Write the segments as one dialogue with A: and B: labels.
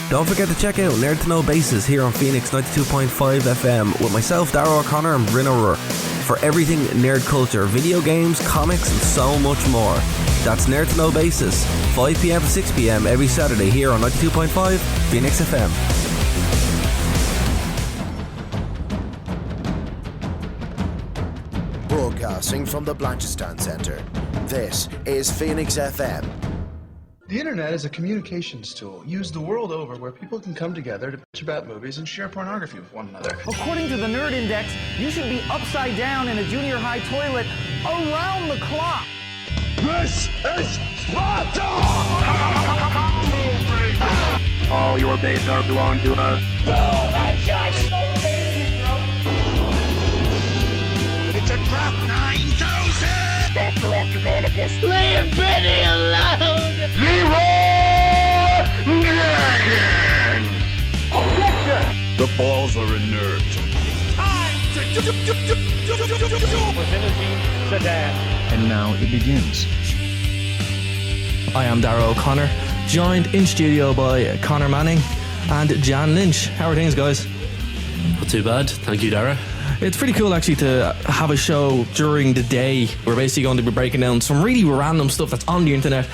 A: Don't forget to check out Nerd to Know Bases here on Phoenix 92.5 FM with myself, Darragh O'Connor and Bryn O'Rourke for everything nerd culture, video games, comics and so much more. That's Nerd to Know Bases, 5pm to 6pm every Saturday here on 92.5 Phoenix FM.
B: Broadcasting from the Blanchistan Centre, this is Phoenix FM.
C: The internet is a communications tool used the world over where people can come together to bitch about movies and share pornography with one another.
D: According to the Nerd Index, you should be upside down in a junior high toilet around the clock.
E: This is Sparta! All your days are belong to us. It's a trap 9,000! Stop corrupting all of us!
F: Leave Benny alone!
E: Leroy Jenkins!
F: Objection!
E: The balls are inert.
F: Time to Vicinity Sedan.
G: And now it begins.
A: I am Darragh O'Connor, joined in studio by Connor Manning and Jan Lynch. How are things, guys?
H: Not too bad, thank you, Darragh.
A: It's pretty cool actually to have a show during the day. We're basically going to be breaking down some really random stuff that's on the internet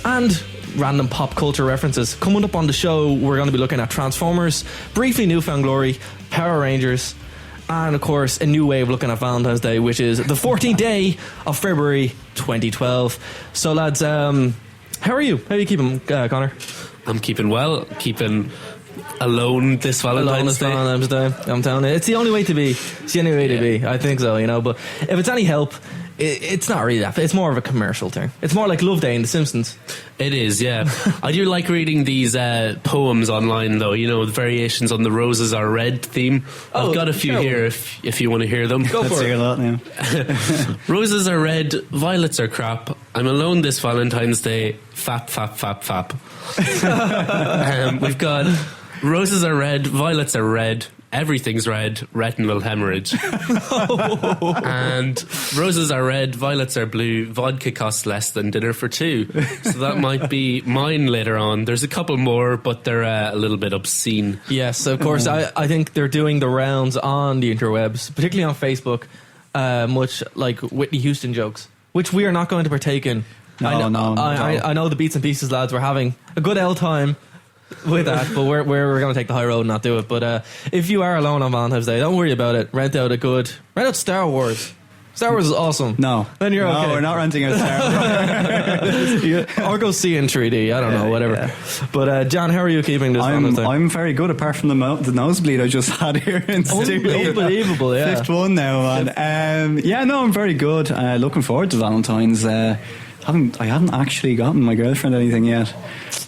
A: and random pop culture references. Coming up on the show, we're going to be looking at Transformers, briefly Newfound Glory, Power Rangers, and of course a new way of looking at Valentine's Day, which is the 14th day of February 2012. So lads, how are you? How are you keeping, Connor?
H: I'm keeping well, keeping alone this Valentine's Day.
A: I'm telling you, it's the only way to be. It's the only way to be. I think so, you know. But if it's any help, it's not really that. It's more of a commercial thing. It's more like Love Day in The Simpsons.
H: It is, yeah. I do like reading these poems online, though. You know, the variations on the Roses Are Red theme. I've got a few here if you want to hear them.
A: Go for it.
I: Let's hear that now.
H: Roses are red, violets are crap. I'm alone this Valentine's Day. Fap, fap, fap, fap. We've got roses are red, violets are red, everything's red, retinal hemorrhage. And roses are red, violets are blue, vodka costs less than dinner for two. So that might be mine later on. There's a couple more, but they're a little bit obscene.
A: Yes, of course. I think they're doing the rounds on the interwebs, particularly on Facebook, much like Whitney Houston jokes, which we are not going to partake in. I know the Beats and Pieces lads were having a good L time with that, but we're going to take the high road and not do it. But if you are alone on Valentine's Day, don't worry about it. Rent out Star Wars. Star Wars is awesome.
I: No.
A: Then you're okay.
I: No, we're not renting out Star Wars.
A: Or go see in 3D. I don't know, whatever. Yeah. But John, how are you keeping this Valentine's Day?
I: I'm very good, apart from the nosebleed I just had here in studio.
A: Unbelievable, yeah.
I: Fifth one now, man. I'm very good. Looking forward to Valentine's. I haven't actually gotten my girlfriend anything yet.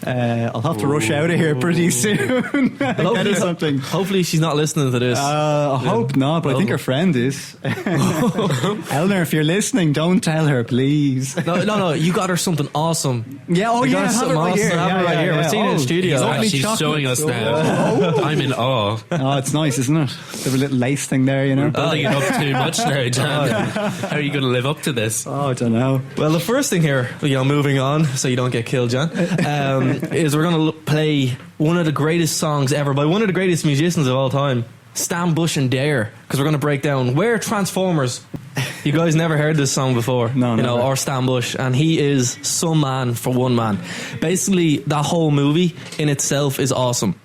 I: I'll have to rush out of here pretty soon. Get her something.
A: Hopefully she's not listening to this.
I: I hope not, but I think her friend is. Eleanor, if you're listening, don't tell her, please.
A: No, you got her something awesome.
I: Yeah,
A: have it right here. We're seeing it in the studio.
H: She's showing us now. I'm in awe.
I: Oh, it's nice, isn't it? There's a little lace thing there, you know.
H: We're building it up too much now, John. How are you going to live up to this?
I: Oh, I don't know.
A: Well, the first thing here, moving on so you don't get killed, John, is we're going to play one of the greatest songs ever by one of the greatest musicians of all time, Stan Bush and Dare, because we're going to break down where Transformers. You guys never heard this song before, or Stan Bush, and he is some man for one man. Basically, that whole movie in itself is awesome,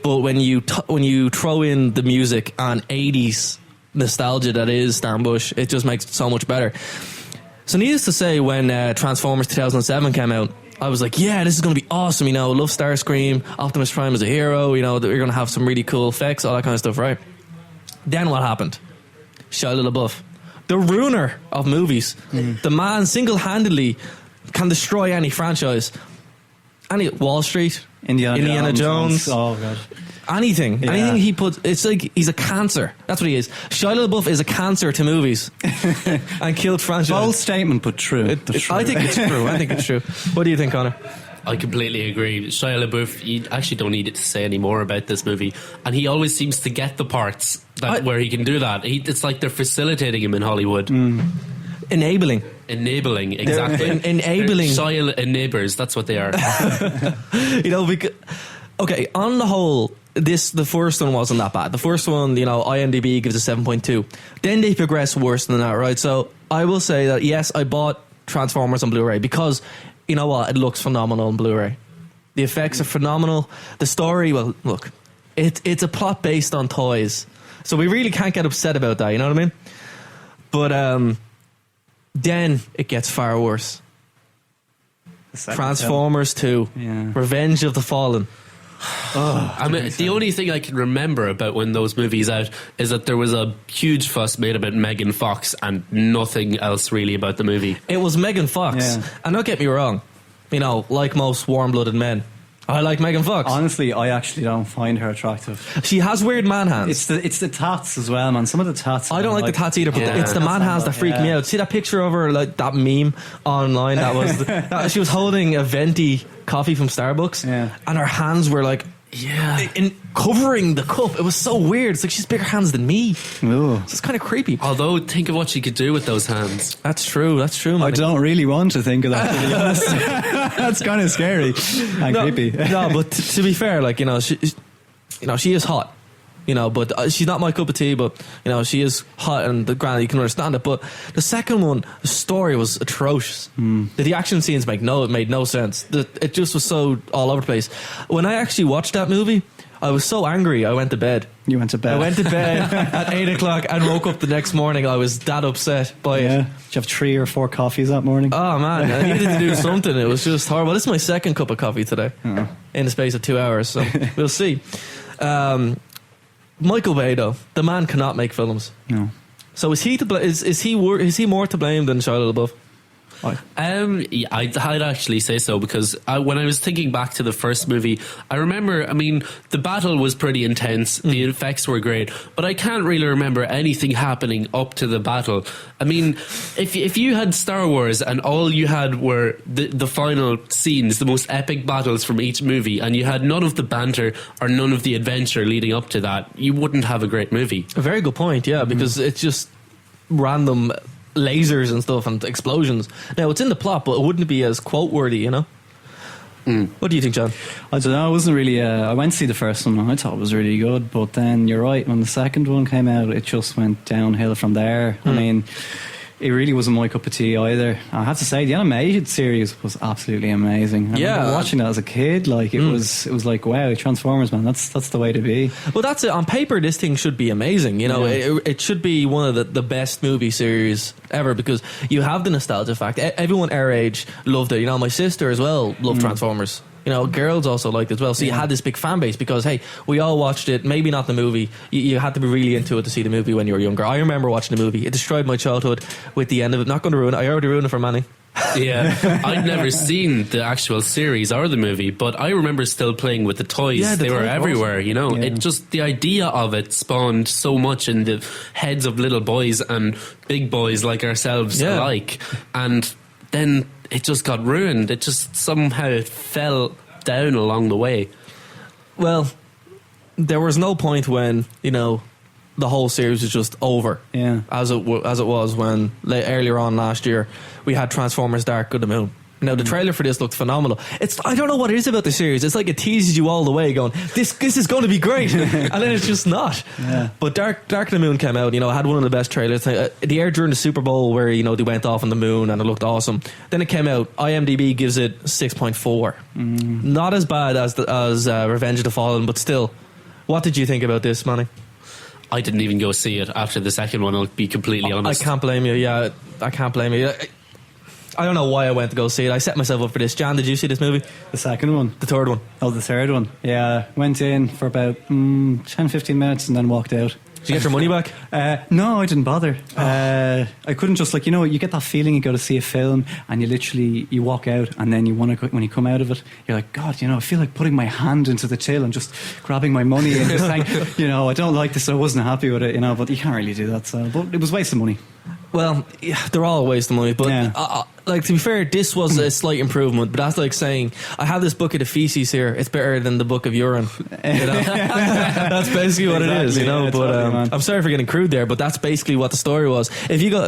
A: but when you throw in the music and 80s nostalgia that is Stan Bush, it just makes it so much better. So needless to say, when Transformers 2007 came out, I was like, yeah, this is going to be awesome, love Starscream, Optimus Prime as a hero, that we're going to have some really cool effects, all that kind of stuff, right? Then what happened? Shia LaBeouf, the ruiner of movies, the man single-handedly can destroy any franchise. Wall Street, Indiana Jones.
I: Oh, God.
A: Anything he puts, it's like he's a cancer. That's what he is. Shia LaBeouf is a cancer to movies and killed franchise.
I: Bold statement, but true.
A: I think it's true. What do you think, Connor?
H: I completely agree. Shia LaBeouf, you actually don't need it to say any more about this movie, and he always seems to get the parts where he can do that. It's like they're facilitating him in Hollywood.
A: Enabling,
H: exactly.
A: Enabling.
H: Shia enablers, that's what they are.
A: Because Okay, on the whole, the first one wasn't that bad. The first one, IMDb gives a 7.2. Then they progress worse than that, right? So I will say that, yes, I bought Transformers on Blu-ray because, you know what, it looks phenomenal on Blu-ray. The effects are phenomenal. The story, well, look, it's a plot based on toys. So we really can't get upset about that, you know what I mean? But then it gets far worse. Transformers 2, Revenge of the Fallen.
H: I mean, the only thing I can remember about when those movies out is that there was a huge fuss made about Megan Fox and nothing else really about the movie.
A: It was Megan Fox, and don't get me wrong, like most warm-blooded men, I like Megan Fox.
I: Honestly, I actually don't find her attractive.
A: She has weird man hands.
I: It's the tats as well, man. Some of the tats.
A: I don't like the tats either, but it's the man hands that freak me out. See that picture of her, like that meme online? That was she was holding a venti coffee from Starbucks, and her hands were like in covering the cup. It was so weird. It's like she's bigger hands than me.
I: Ooh.
A: So it's kind of creepy.
H: Although, think of what she could do with those hands.
A: That's true. Man.
I: I don't really want to think of that, to be honest. That's kind of scary and creepy.
A: No, but to be fair, like, she is hot. But she's not my cup of tea, but, she is hot, and the granny, you can understand it. But the second one, the story was atrocious. The action scenes made no sense. It just was so all over the place. When I actually watched that movie, I was so angry, I went to bed.
I: You went to bed?
A: I went to bed at 8 o'clock and woke up the next morning. I was that upset by it.
I: Did you have 3 or 4 coffees that morning?
A: Oh, man, I needed to do something. It was just horrible. This is my second cup of coffee today in the space of 2 hours, so we'll see. Michael Bay, though, the man cannot make films.
I: No.
A: So is he more to blame than Shia LaBeouf?
H: I'd actually say so, because when I was thinking back to the first movie, I remember, the battle was pretty intense, the effects were great, but I can't really remember anything happening up to the battle. If you had Star Wars and all you had were the final scenes, the most epic battles from each movie, and you had none of the banter or none of the adventure leading up to that, you wouldn't have a great movie.
A: A very good point, yeah, because it's just random lasers and stuff and explosions. Now, it's in the plot, but it wouldn't be as quote-worthy, What do you think, John?
I: I don't know. I wasn't really... I went to see the first one and I thought it was really good, but then you're right, when the second one came out, it just went downhill from there. It really wasn't my cup of tea either. I have to say, the animated series was absolutely amazing. I remember watching that as a kid, like it was like, wow, Transformers, man, that's the way to be.
A: Well, that's it. On paper, this thing should be amazing. It should be one of the best movie series ever, because you have the nostalgia fact. Everyone our age loved it. My sister as well loved Transformers. Girls also liked it as well. So you had this big fan base because, hey, we all watched it. Maybe not the movie. You had to be really into it to see the movie when you were younger. I remember watching the movie. It destroyed my childhood with the end of it. Not going to ruin it. I already ruined it for Manny.
H: Yeah, I'd never seen the actual series or the movie, but I remember still playing with the toys.
A: Yeah,
H: they were everywhere, It just, the idea of it spawned so much in the heads of little boys and big boys like ourselves alike. And then it just got ruined. It just somehow fell down along the way.
A: Well, there was no point when, the whole series was just over.
I: Yeah.
A: As it was when earlier on last year we had Transformers Dark of the Moon. Now, the trailer for this looked phenomenal. I don't know what it is about the series. It's like it teases you all the way going, this is going to be great. And then it's just not.
I: Yeah.
A: But Dark of the Moon came out, had one of the best trailers. It aired during the Super Bowl where, they went off on the moon and it looked awesome. Then it came out. IMDb gives it 6.4. Not as bad as Revenge of the Fallen, but still. What did you think about this, Manny?
H: I didn't even go see it after the second one, I'll be completely honest.
A: I can't blame you. Yeah, I can't blame you. I don't know why I went to go see it. I set myself up for this. Jan, did you see this movie?
I: The second one?
A: The third one.
I: Oh, the third one. Yeah, went in for about 10-15 minutes and then walked out.
A: Did you get your money back?
I: No, I didn't bother. I couldn't just, you get that feeling you go to see a film and you walk out and then you want to, when you come out of it, you're like, God, I feel like putting my hand into the till and just grabbing my money and just saying, I don't like this, I wasn't happy with it, but you can't really do that. So, but it was a waste of money.
A: Well, they're all a waste of money, but to be fair, this was a slight improvement. But that's like saying, I have this bucket of feces here, it's better than the book of urine. That's basically what it is,
I: Yeah,
A: but I'm sorry for getting crude there, but that's basically what the story was.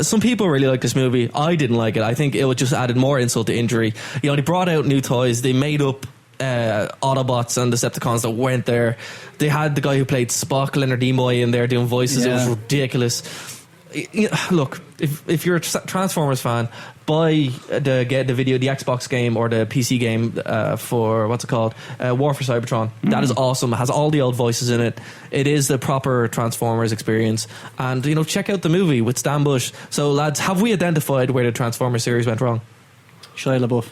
A: Some people really like this movie. I didn't like it. I think it just added more insult to injury. They brought out new toys, they made up Autobots and Decepticons that weren't there. They had the guy who played Spock, Leonard Nimoy, in there doing voices. It was ridiculous. Look, if you're a Transformers fan, buy the video, the Xbox game or the PC game for what's it called, War for Cybertron. That is awesome. It has all the old voices in it. It is the proper Transformers experience. And check out the movie with Stan Bush. So lads, have we identified where the Transformers series went wrong?
I: Shia LaBeouf.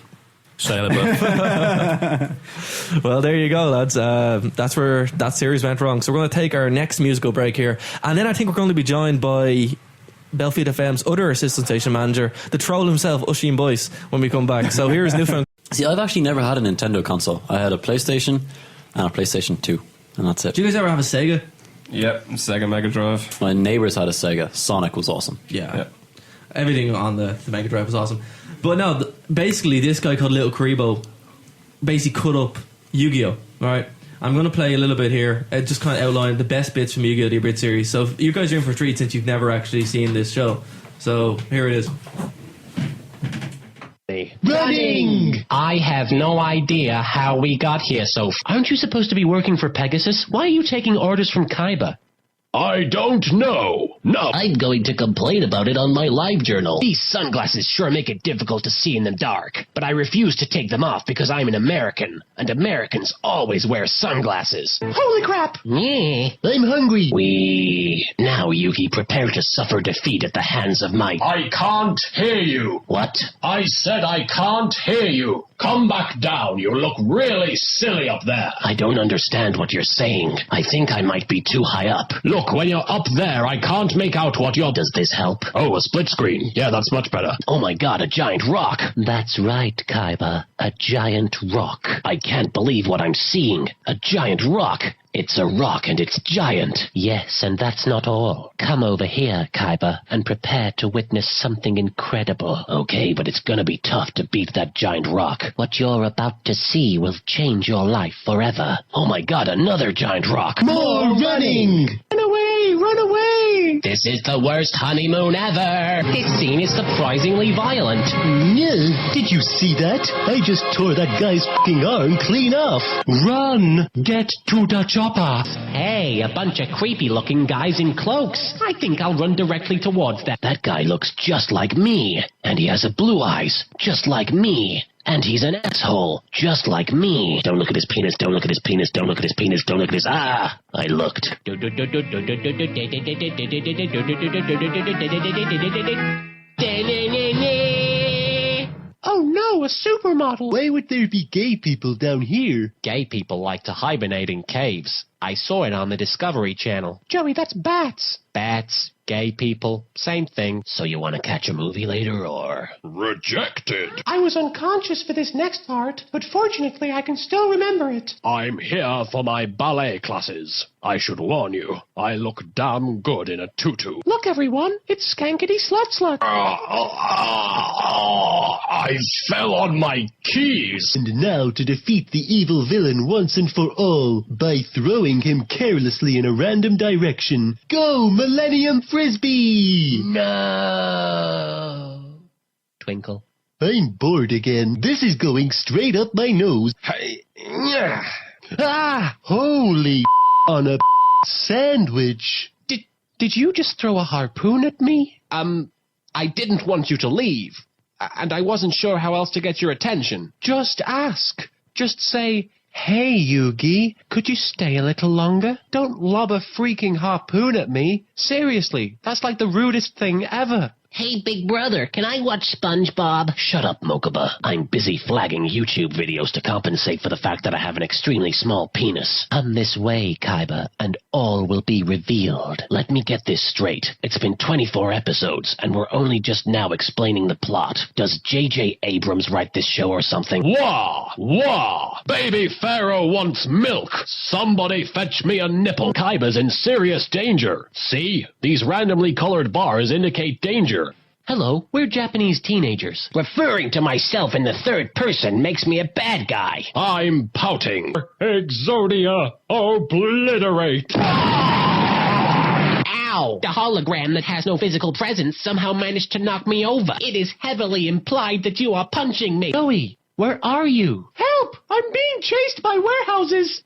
A: Well, there you go, lads. That's where that series went wrong. So we're going to take our next musical break here, and then I think we're going to be joined by Belfield FM's other assistant station manager, the troll himself, Oisin Boyce, when we come back. So here's Newfound.
J: See, I've actually never had a Nintendo console. I had a PlayStation and a PlayStation 2, and that's it.
A: Do you guys ever have a Sega?
K: Yep, Sega Mega Drive.
J: My neighbours had a Sega. Sonic was awesome.
A: Yeah. Everything on the Mega Drive was awesome. But no, basically this guy called Little Karibo basically cut up Yu-Gi-Oh! Right? I'm going to play a little bit here, just kind of outline the best bits from Yu-Gi-Oh! The Abridged Series. So you guys are in for a treat since you've never actually seen this show. So here it is.
L: Running! I have no idea how we got here, Soph. Aren't you supposed to be working for Pegasus? Why are you taking orders from Kaiba?
M: I don't know. No.
L: I'm going to complain about it on my live journal. These sunglasses sure make it difficult to see in the dark, but I refuse to take them off because I'm an American, and Americans always wear sunglasses.
F: Holy crap!
L: I'm hungry. Now, Yugi, prepare to suffer defeat at the hands of my...
M: I can't hear you.
L: What?
M: I said I can't hear you. Come back down. You look really silly up there.
L: I don't understand what you're saying. I think I might be too high up.
M: Look, when you're up there, I can't make out what you're...
L: Does this help?
M: Oh, a split screen. Yeah, that's much better.
L: Oh my god, a giant rock. That's right, Kaiba. A giant rock. I can't believe what I'm seeing. A giant rock. It's a rock and it's giant. Yes, and that's not all. Come over here, Kaiba, and prepare to witness something incredible. Okay, but it's gonna be tough to beat that giant rock. What you're about to see will change your life forever. Oh my god, another giant rock.
F: More running!
L: Run away! Run away! This is the worst honeymoon ever. This scene is surprisingly violent.
N: Did you see that? I just tore that guy's f***ing arm clean off.
L: Run! Get to the chopper. Hey, a bunch of creepy-looking guys in cloaks. I think I'll run directly towards that. That guy looks just like me. And he has blue eyes, just like me. And he's an asshole, just like me. Don't look at his penis, don't look at his penis, don't look at his penis, don't look at his... Ah! I looked.
N: Oh no, a supermodel! Why would there be gay people down here?
L: Gay people like to hibernate in caves. I saw it on the Discovery Channel.
F: Joey, that's bats.
L: Bats, gay people, same thing. So you want to catch a movie later, or...?
M: Rejected.
F: I was unconscious for this next part, but fortunately I can still remember it.
M: I'm here for my ballet classes. I should warn you, I look damn good in a tutu.
F: Look, everyone, it's Skankety Slut.
M: I fell on my keys.
N: And now to defeat the evil villain once and for all by throwing him carelessly in a random direction. Go, Millennium Frisbee!
L: No. Twinkle.
N: I'm bored again. This is going straight up my nose.
M: Hey,
N: Ah! Holy on a sandwich.
L: Did you just throw a harpoon at me? I didn't want you to leave. And I wasn't sure how else to get your attention. Just ask. Just say, hey, Yugi, could you stay a little longer? Don't lob a freaking harpoon at me. Seriously, that's like the rudest thing ever. Hey, big brother, can I watch SpongeBob? Shut up, Mokuba. I'm busy flagging YouTube videos to compensate for the fact that I have an extremely small penis. Come this way, Kaiba, and all will be revealed. Let me get this straight. It's been 24 episodes, and we're only just now explaining the plot. Does J.J. Abrams write this show or something?
M: Wah! Wah! Baby Pharaoh wants milk. Somebody fetch me a nipple. Kaiba's in serious danger. See? These randomly colored bars indicate danger.
L: Hello, we're Japanese teenagers. Referring to myself in the third person makes me a bad guy.
M: I'm pouting. Exodia, obliterate.
L: Ow! The hologram that has no physical presence somehow managed to knock me over. It is heavily implied that you are punching me. Joey, where are you?
F: Help! I'm being chased by warehouses.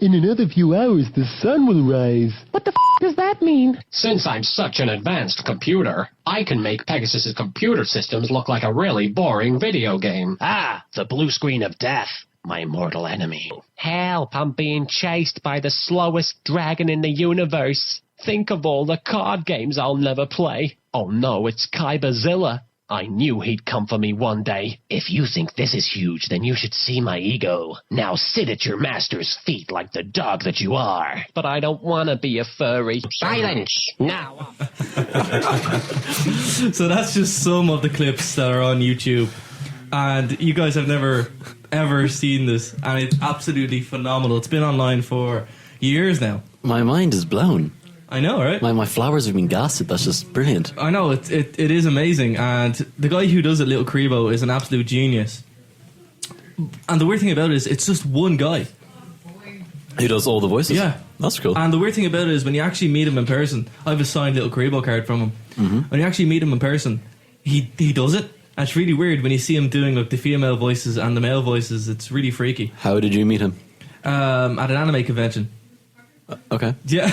N: In another few hours, the sun will rise.
F: What the does that mean?
L: Since I'm such an advanced computer, I can make Pegasus's computer systems look like a really boring video game.
O: Ah, the blue screen of death, my mortal enemy.
L: Help, I'm being chased by the slowest dragon in the universe. Think of all the card games I'll never play. Oh no, it's Kaibazilla. I knew he'd come for me one day.
O: If you think this is huge, then you should see my ego. Now sit at your master's feet like the dog that you are.
L: But I don't want to be a furry.
O: Silence! Now.
A: So that's just some of the clips that are on YouTube. And you guys have never, ever seen this. And it's absolutely phenomenal. It's been online for years now.
J: My mind is blown.
A: I know, right?
J: My flowers have been gassed. That's just brilliant.
A: I know, it is amazing. And the guy who does it, Little Crebo, is an absolute genius. And the weird thing about it is it's just one guy.
J: Who does all the voices?
A: Yeah.
J: That's cool.
A: And the weird thing about it is when you actually meet him in person, I have a signed Little Crebo card from him.
J: Mm-hmm.
A: When you actually meet him in person, he does it. And it's really weird when you see him doing like the female voices and the male voices. It's really freaky.
J: How did you meet him?
A: At an anime convention.
J: Okay.
A: Yeah.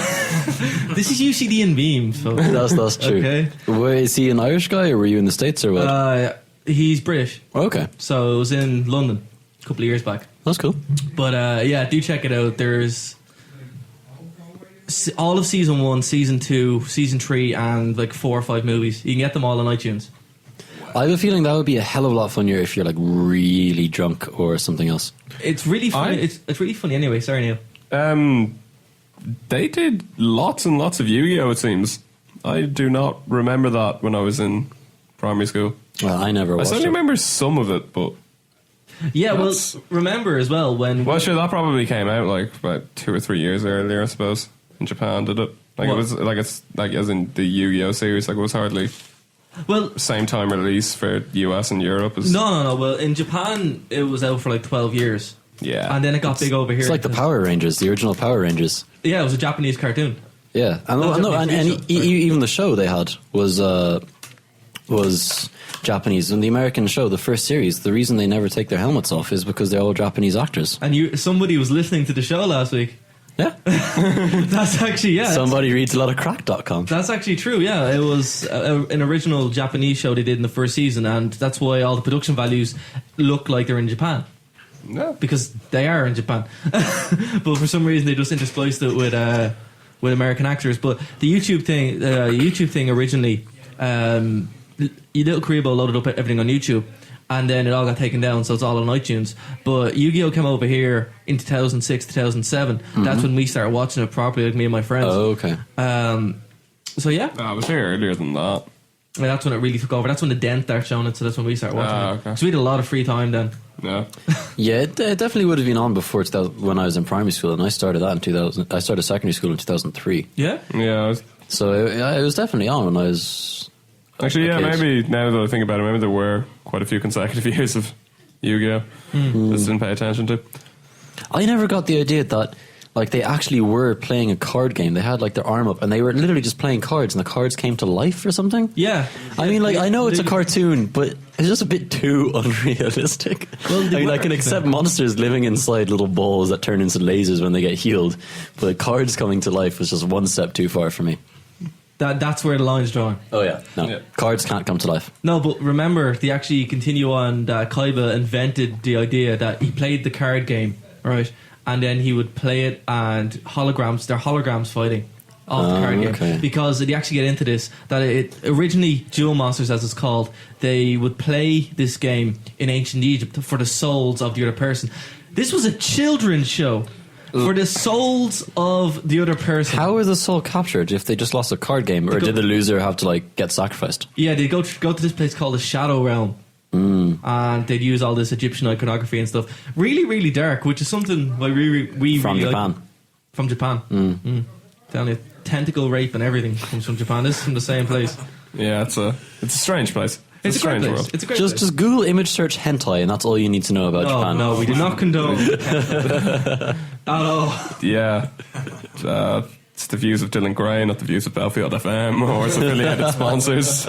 A: This is UCD and Memes. So.
J: That's true.
A: Okay.
J: Is he an Irish guy or were you in the States or what?
A: He's British.
J: Okay.
A: So it was in London a couple of years back.
J: That's cool.
A: But yeah, do check it out. There's all of season 1, season 2, season 3, and like 4 or 5 movies. You can get them all on iTunes.
J: I have a feeling that would be a hell of a lot funnier if you're like really drunk or something else.
A: It's really funny. It's really funny anyway. Sorry, Neil.
K: They did lots and lots of Yu-Gi-Oh, it seems. I do not remember that when I was in primary school.
J: Well, I never watched it.
K: I certainly remember some of it, but...
A: Yeah, well, remember as well when...
K: Well, sure, that probably came out like about 2 or 3 years earlier, I suppose. In Japan, did it? Like,
A: What?
K: it was like it's like as in the Yu-Gi-Oh series, like it was hardly...
A: Well,
K: same time release for US and Europe. As
A: No. Well, in Japan, it was out for like 12 years.
K: Yeah.
A: And then it got big over here.
J: It's like the Power Rangers, the original Power Rangers.
A: Yeah, it was a Japanese cartoon.
J: Yeah, and even the show they had was Japanese. And the American show, the first series, the reason they never take their helmets off is because they're all Japanese actors.
A: And somebody was listening to the show last week.
J: Yeah.
A: That's actually, yeah.
J: Somebody reads a lot of crack.com.
A: That's actually true, yeah. It was an original Japanese show they did in the first season, and that's why all the production values look like they're in Japan.
K: No.
A: Because they are in Japan. But for some reason they just interspliced it with American actors. But the YouTube thing originally, Little Crebo loaded up everything on YouTube, and then it all got taken down, so it's all on iTunes. But Yu-Gi-Oh came over here in 2006, 2007.
J: Mm-hmm.
A: That's when we started watching it properly, like me and my friends.
J: Oh, okay.
A: So yeah.
K: I was here earlier than that.
A: And that's when it really took over. That's when the Dent started showing it, so that's when we started watching it.
K: Okay.
A: So we had a lot of free time then.
K: Yeah.
J: Yeah, it definitely would have been on before 2000, when I was in primary school, and I started that in 2000. I started secondary school in 2003.
A: Yeah?
K: Yeah.
J: So it was definitely on when I was...
K: Actually, yeah,
J: kid.
K: maybe now that I think about it, maybe there were quite a few consecutive years of Yu-Gi-Oh! Just didn't pay attention to.
J: I never got the idea that like they actually were playing a card game. They had like their arm up and they were literally just playing cards, and the cards came to life or something.
A: Yeah.
J: I mean, like, I know it's a cartoon, but it's just a bit too unrealistic. Well, I mean, I can accept monsters living inside little balls that turn into lasers when they get healed, but cards coming to life was just one step too far for me.
A: That's where the line's drawn.
J: Oh yeah, no,
K: Yeah.
J: Cards can't come to life.
A: No, but remember, they actually continue on that Kaiba invented the idea that he played the card game, right? And then he would play it, and they're holograms fighting off the card game.
J: Okay.
A: Because they actually get into this, that it originally, Jewel Monsters as it's called, they would play this game in ancient Egypt for the souls of the other person. This was a children's show. For the souls of the other person.
J: How is the soul captured if they just lost a card game, or did the loser have to like get sacrificed?
A: Yeah, they go to this place called the Shadow Realm, and they'd use all this Egyptian iconography and stuff. Really, really dark, which is something like we
J: From
A: really
J: Japan.
A: like. From Japan. Telling you, tentacle rape and everything comes from Japan. This is from the same place.
K: Yeah, it's a strange place.
A: It's a great
K: strange
A: place.
K: world.
A: It's a great
J: Just
A: place.
J: Google image search hentai, and that's all you need to know about Japan.
A: No, we do not condone at all.
K: Yeah, the views of Dylan Gray, not the views of Belfield FM or its affiliated sponsors.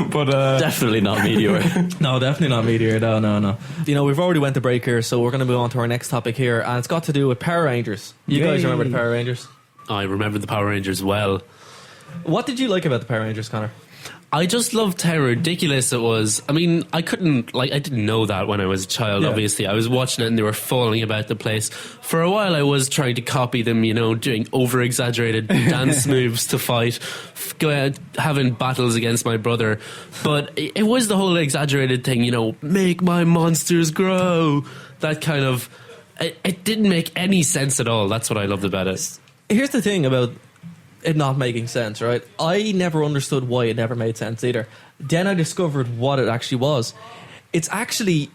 K: But
J: definitely not Meteor.
A: No, definitely not Meteor. No. You know, we've already went to break here, so we're going to move on to our next topic here, and it's got to do with Power Rangers. You guys remember the Power Rangers?
H: I remember the Power Rangers well.
A: What did you like about the Power Rangers, Connor?
H: I just loved how ridiculous it was. I mean, I didn't know that when I was a child, obviously. I was watching it and they were falling about the place. For a while I was trying to copy them, you know, doing over-exaggerated dance moves to fight, go out having battles against my brother. But it was the whole exaggerated thing, you know, make my monsters grow. That kind of... It didn't make any sense at all. That's what I loved about it.
A: Here's the thing about it not making sense, right? I never understood why it never made sense either. Then I discovered what it actually was. It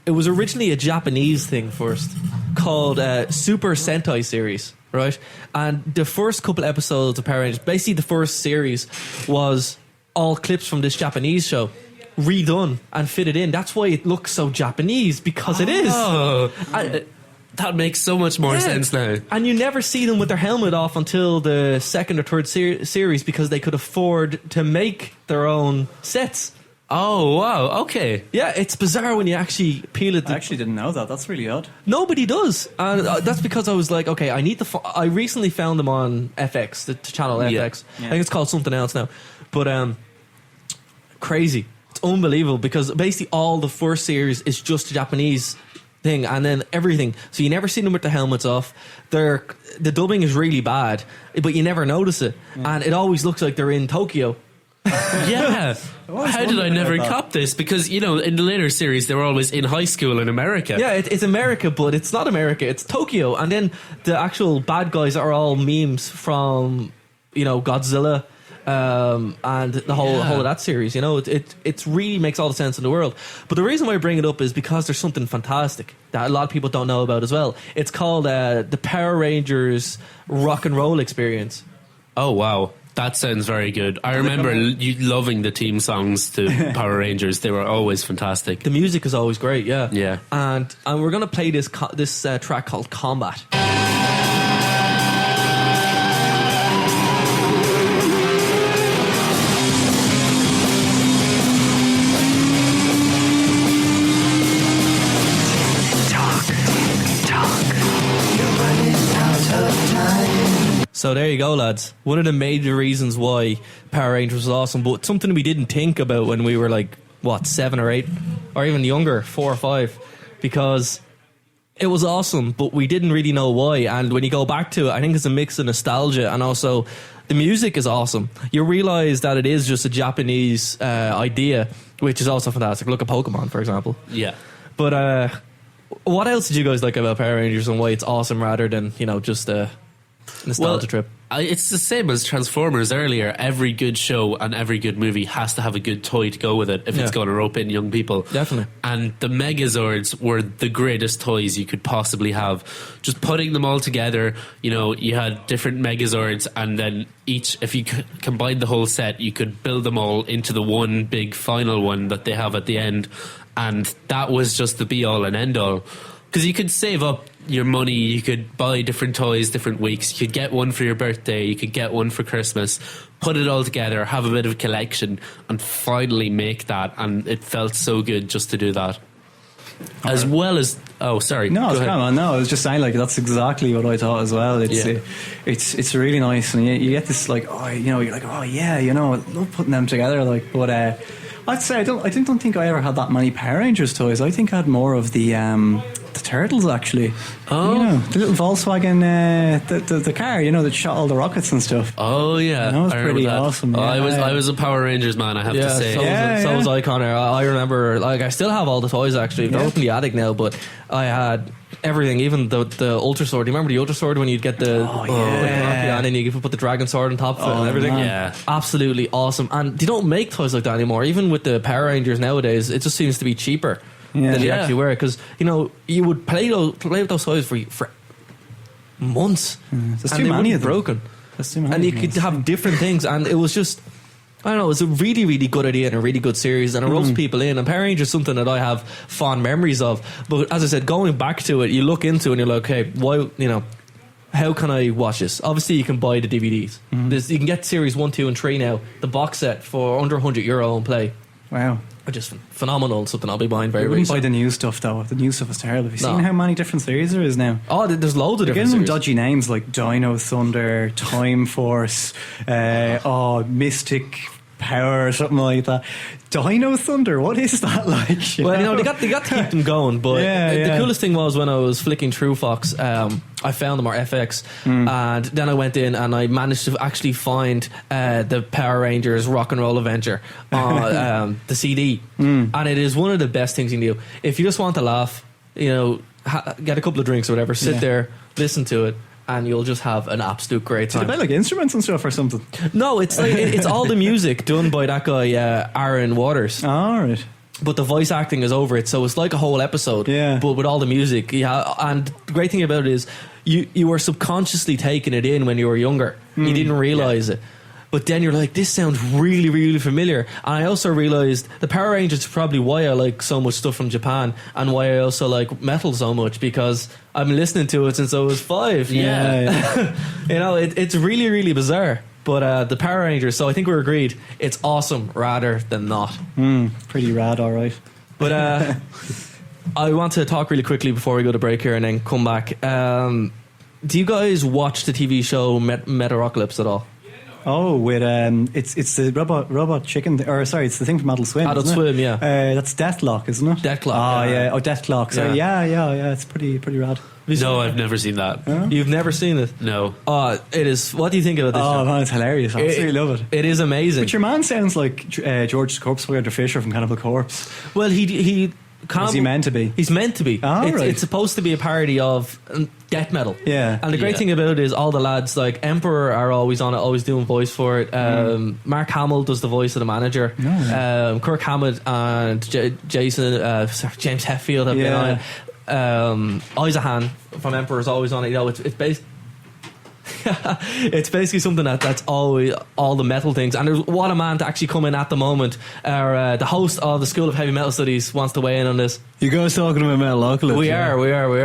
A: was originally a Japanese thing first, called Super Sentai series, right? And the first couple episodes of Power Rangers, basically the first series, was all clips from this Japanese show redone and fitted in. That's why it looks so Japanese, because it is.
H: That makes so much more sense now.
A: And you never see them with their helmet off until the second or third series, because they could afford to make their own sets.
H: Oh, wow, okay.
A: Yeah, it's bizarre when you actually peel it.
I: I actually didn't know that. That's really odd.
A: Nobody does. And that's because I was like, okay, I need to... I recently found them on FX, the channel FX. I think it's called something else now. But crazy. It's unbelievable, because basically all the first series is just Japanese thing, and then everything, so you never see them with the helmets off. The dubbing is really bad, but you never notice it, and it always looks like they're in Tokyo.
H: Yeah. How did I never cop this? Because, you know, in the later series they were always in high school in America.
A: Yeah, it's America, but it's not America, it's Tokyo. And then the actual bad guys are all memes from, you know, Godzilla, and the whole of that series. You know, it really makes all the sense in the world. But the reason why I bring it up is because there's something fantastic that a lot of people don't know about as well. It's called the Power Rangers Rock and Roll Experience.
H: Oh wow, that sounds very good. I remember you loving the theme songs to Power Rangers. They were always fantastic.
A: The music is always great.
H: Yeah.
A: And we're gonna play this track called Combat. So there you go, lads. One of the major reasons why Power Rangers was awesome, but something we didn't think about when we were like, 7 or 8, or even younger, 4 or 5, because it was awesome, but we didn't really know why. And when you go back to it, I think it's a mix of nostalgia, and also the music is awesome. You realise that it is just a Japanese idea, which is also fantastic. Look at Pokemon, for example.
H: Yeah.
A: But what else did you guys like about Power Rangers and why it's awesome rather than, you know, just a nostalgia trip?
H: It's the same as Transformers earlier. Every good show and every good movie has to have a good toy to go with it if it's going to rope in young people.
A: Definitely.
H: And the Megazords were the greatest toys you could possibly have. Just putting them all together, you know, you had different Megazords, and then each, if you combined the whole set, you could build them all into the one big final one that they have at the end. And that was just the be all and end all. Because you could save up your money, you could buy different toys different weeks, you could get one for your birthday, you could get one for Christmas, put it all together, have a bit of a collection, and finally make that. And it felt so good just to do that. As well as... Oh, sorry.
I: No, I was just saying, like, that's exactly what I thought as well. It's really nice, and you get this, like, you're like, oh yeah, you know, I love putting them together, like, but I'd say I don't think I ever had that many Power Rangers toys. I think I had more of the Turtles, actually.
H: Oh,
I: you know, the little Volkswagen, the car, you know, that shot all the rockets and stuff.
H: Oh yeah,
I: that was pretty awesome. Yeah.
H: I was a Power Rangers man, I have to say.
A: So was I, Connor. I remember, like, I still have all the toys actually. They're up in the attic now, but I had everything, even the Ultra Sword. Do you remember the Ultra Sword when you'd get and then you could put the Dragon Sword on top of it and everything?
H: Man. Yeah,
A: absolutely awesome. And they don't make toys like that anymore. Even with the Power Rangers nowadays, it just seems to be cheaper than they actually were. Because, you know, you would play with those toys for months.
I: There's
A: and
I: too
A: they
I: many
A: wouldn't be broken.
I: There's too many.
A: And you could have different things, and it was just, I don't know, it's a really, really good idea and a really good series, and it ropes people in. And Power Rangers is something that I have fond memories of. But as I said, going back to it, you look into it and you're like, okay, why, you know, how can I watch this? Obviously, you can buy the DVDs. You can get series 1, 2, and 3 now, the box set for under €100 on Play.
I: Wow.
A: Which is phenomenal and something I'll be buying very,
I: I
A: very
I: wouldn't
A: soon.
I: buy the new stuff though. The new stuff is terrible. Have you seen
A: No.
I: how many different series there is now?
A: Oh, there's loads of
I: They're
A: different
I: getting
A: series.
I: dodgy names like Dino Thunder, Time Force, Mystic Power or something like that. Dino Thunder, what is that like?
A: Well, they got to keep them going, but the coolest thing was when I was flicking through Fox, I found them, or FX, and then I went in and I managed to actually find the Power Rangers Rock and Roll Adventure on the CD, and it is one of the best things you can do. If you just want to laugh, get a couple of drinks or whatever, sit there, listen to it, and you'll just have an absolute great time.
I: Do they play like instruments and stuff or something?
A: No, it's like it's all the music done by that guy Aaron Waters.
I: All right.
A: But the voice acting is over it, so it's like a whole episode. Yeah. But with all the music, and the great thing about it is you were subconsciously taking it in when you were younger. You didn't realize it. But then you're like, this sounds really, really familiar. And I also realised the Power Rangers is probably why I like so much stuff from Japan and why I also like metal so much, because I've been listening to it since I was 5.
I: Yeah.
A: It's really, really bizarre. But the Power Rangers, so I think we're agreed, it's awesome rather than not.
I: Pretty rad, all right.
A: But I want to talk really quickly before we go to break here and then come back. Do you guys watch the TV show Metalocalypse at all?
I: Oh, with it's the robot chicken, it's the thing from Adult Swim.
A: Adult Swim, yeah.
I: That's Deathlock, isn't it?
A: Deathlock.
I: Oh yeah. Oh, Deathlock. So yeah. It's pretty rad.
H: No, I've never seen that.
I: Huh?
A: You've never seen it?
H: No.
A: Oh, it is. What do you think about this?
I: Oh man, it's hilarious. I absolutely love it.
A: It is amazing.
I: But your man sounds like George Corpseweather Fisher from Cannibal Corpse.
A: Well, he.
I: Is he meant to be?
A: He's meant to be.
I: Oh, right.
A: It's supposed to be a parody of death metal.
I: Yeah.
A: And the great thing about it is all the lads, like Emperor, are always on it, always doing voice for it. Mark Hamill does the voice of the manager. Kirk Hammett and James Hetfield have been on it. Eisenhan from Emperor is always on it. It's based. It's basically something that's always all the metal things, and there's what a man to actually come in at the moment. The host of the School of Heavy Metal Studies wants to weigh in on this.
P: You guys talking about Metalocalypse?
A: We are.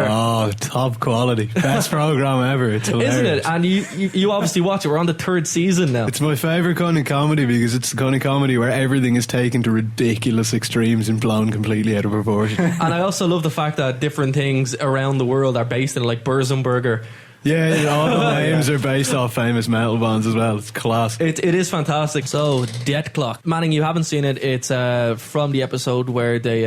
P: Oh, top quality, best program ever. It's hilarious,
A: isn't it? And you obviously watch it. We're on the 3rd season now.
P: It's my favourite kind of comedy because it's the kind of comedy where everything is taken to ridiculous extremes and blown completely out of proportion.
A: And I also love the fact that different things around the world are based in, like Bersenberger.
P: Yeah, all the names are based off famous metal bands as well. It's class.
A: It is fantastic. So, Death Clock. Manning, you haven't seen it. It's from the episode where they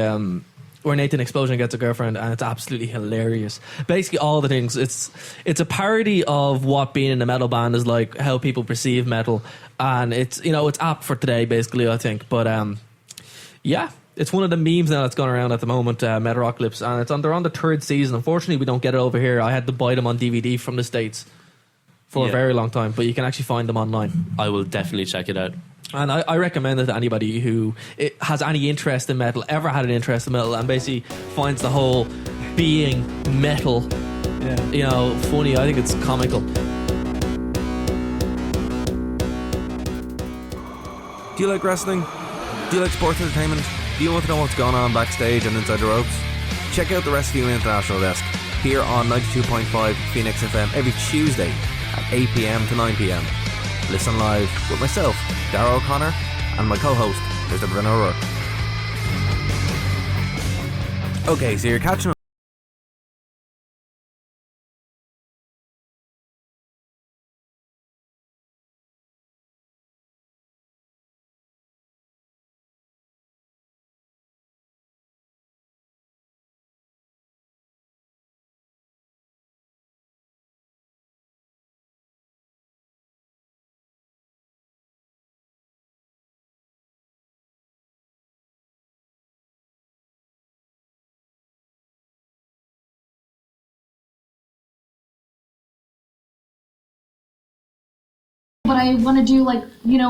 A: where Nathan Explosion gets a girlfriend, and it's absolutely hilarious. Basically, all the things. It's a parody of what being in a metal band is like, how people perceive metal, and it's apt for today, basically, I think. But yeah. It's one of the memes now that's going around at the moment, Metalocalypse, and they're on the 3rd season. Unfortunately, we don't get it over here. I had to buy them on DVD from the States for a very long time, but you can actually find them online.
H: I will definitely check it out.
A: And I recommend it to anybody who has any interest in metal, ever had an interest in metal, and basically finds the whole being metal, funny. I think it's comical.
Q: Do you like wrestling? Do you like sports entertainment? Do you want to know what's going on backstage and inside the ropes? Check out the Wrestling International Desk here on 92.5 Phoenix FM every Tuesday at 8 p.m. to 9 p.m. Listen live with myself, Darragh O'Connor, and my co-host, Mr. Brennan O'Rourke. Okay, so you're catching up.
R: But I want to do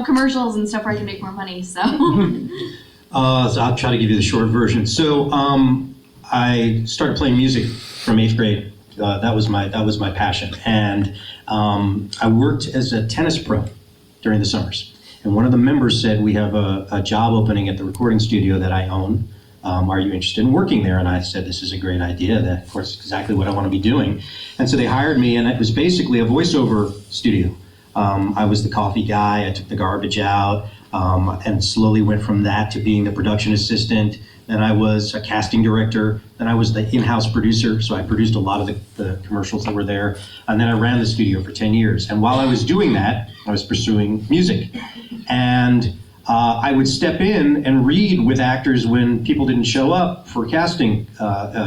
R: commercials and stuff where I can make more money. So,
S: so I'll try to give you the short version. So I started playing music from 8th grade. That was my passion, and I worked as a tennis pro during the summers. And one of the members said, we have a job opening at the recording studio that I own. Are you interested in working there? And I said, this is a great idea. That, of course, exactly what I want to be doing. And so they hired me, and it was basically a voiceover studio. I was the coffee guy. I took the garbage out, and slowly went from that to being the production assistant. Then I was a casting director. Then I was the in-house producer, so I produced a lot of the commercials that were there. And then I ran the studio for 10 years. And while I was doing that, I was pursuing music. And I would step in and read with actors when people didn't show up for casting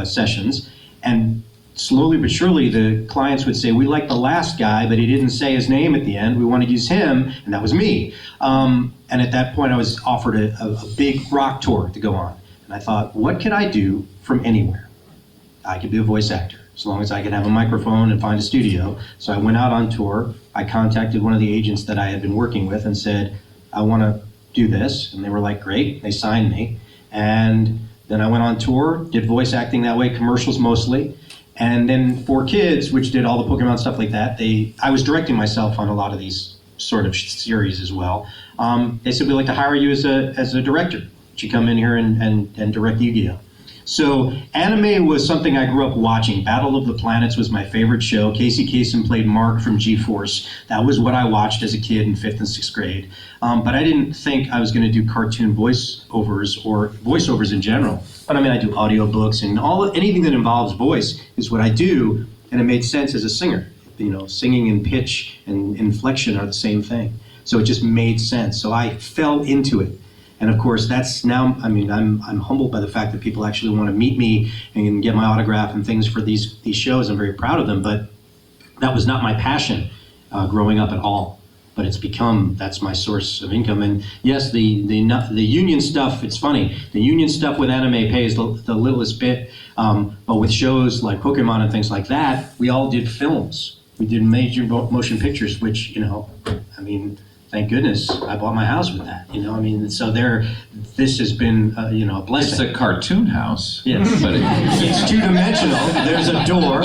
S: sessions. And slowly but surely, the clients would say, we like the last guy, but he didn't say his name at the end. We want to use him. And that was me. And at that point, I was offered a big rock tour to go on. And I thought, what could I do from anywhere? I could be a voice actor, as long as I could have a microphone and find a studio. So I went out on tour. I contacted one of the agents that I had been working with and said, I want to do this. And they were like, great. They signed me. And then I went on tour, did voice acting that way, commercials mostly. And then 4Kids, which did all the Pokemon stuff like that, I was directing myself on a lot of these sort of series as well. They said, we'd like to hire you as a director. You come in here and direct Yu-Gi-Oh. So anime was something I grew up watching. Battle of the Planets was my favorite show. Casey Kasem played Mark from G-Force. That was what I watched as a kid in 5th and 6th grade. But I didn't think I was going to do cartoon voiceovers or voiceovers in general. But I mean, I do audiobooks and anything that involves voice is what I do. And it made sense as a singer. You know, singing and pitch and inflection are the same thing. So it just made sense. So I fell into it. And of course, that's now, I mean, I'm humbled by the fact that people actually want to meet me and get my autograph and things for these shows. I'm very proud of them, but that was not my passion growing up at all. But it's become, that's my source of income. And yes, the union stuff, it's funny. The union stuff with anime pays the littlest bit. But with shows like Pokemon and things like that, we all did films. We did major motion pictures, which, you know, I mean, thank goodness I bought my house with that, you know. I mean, so this has been, you know, a blessing.
T: It's a cartoon house.
S: Yes, but it's two-dimensional. There's a door.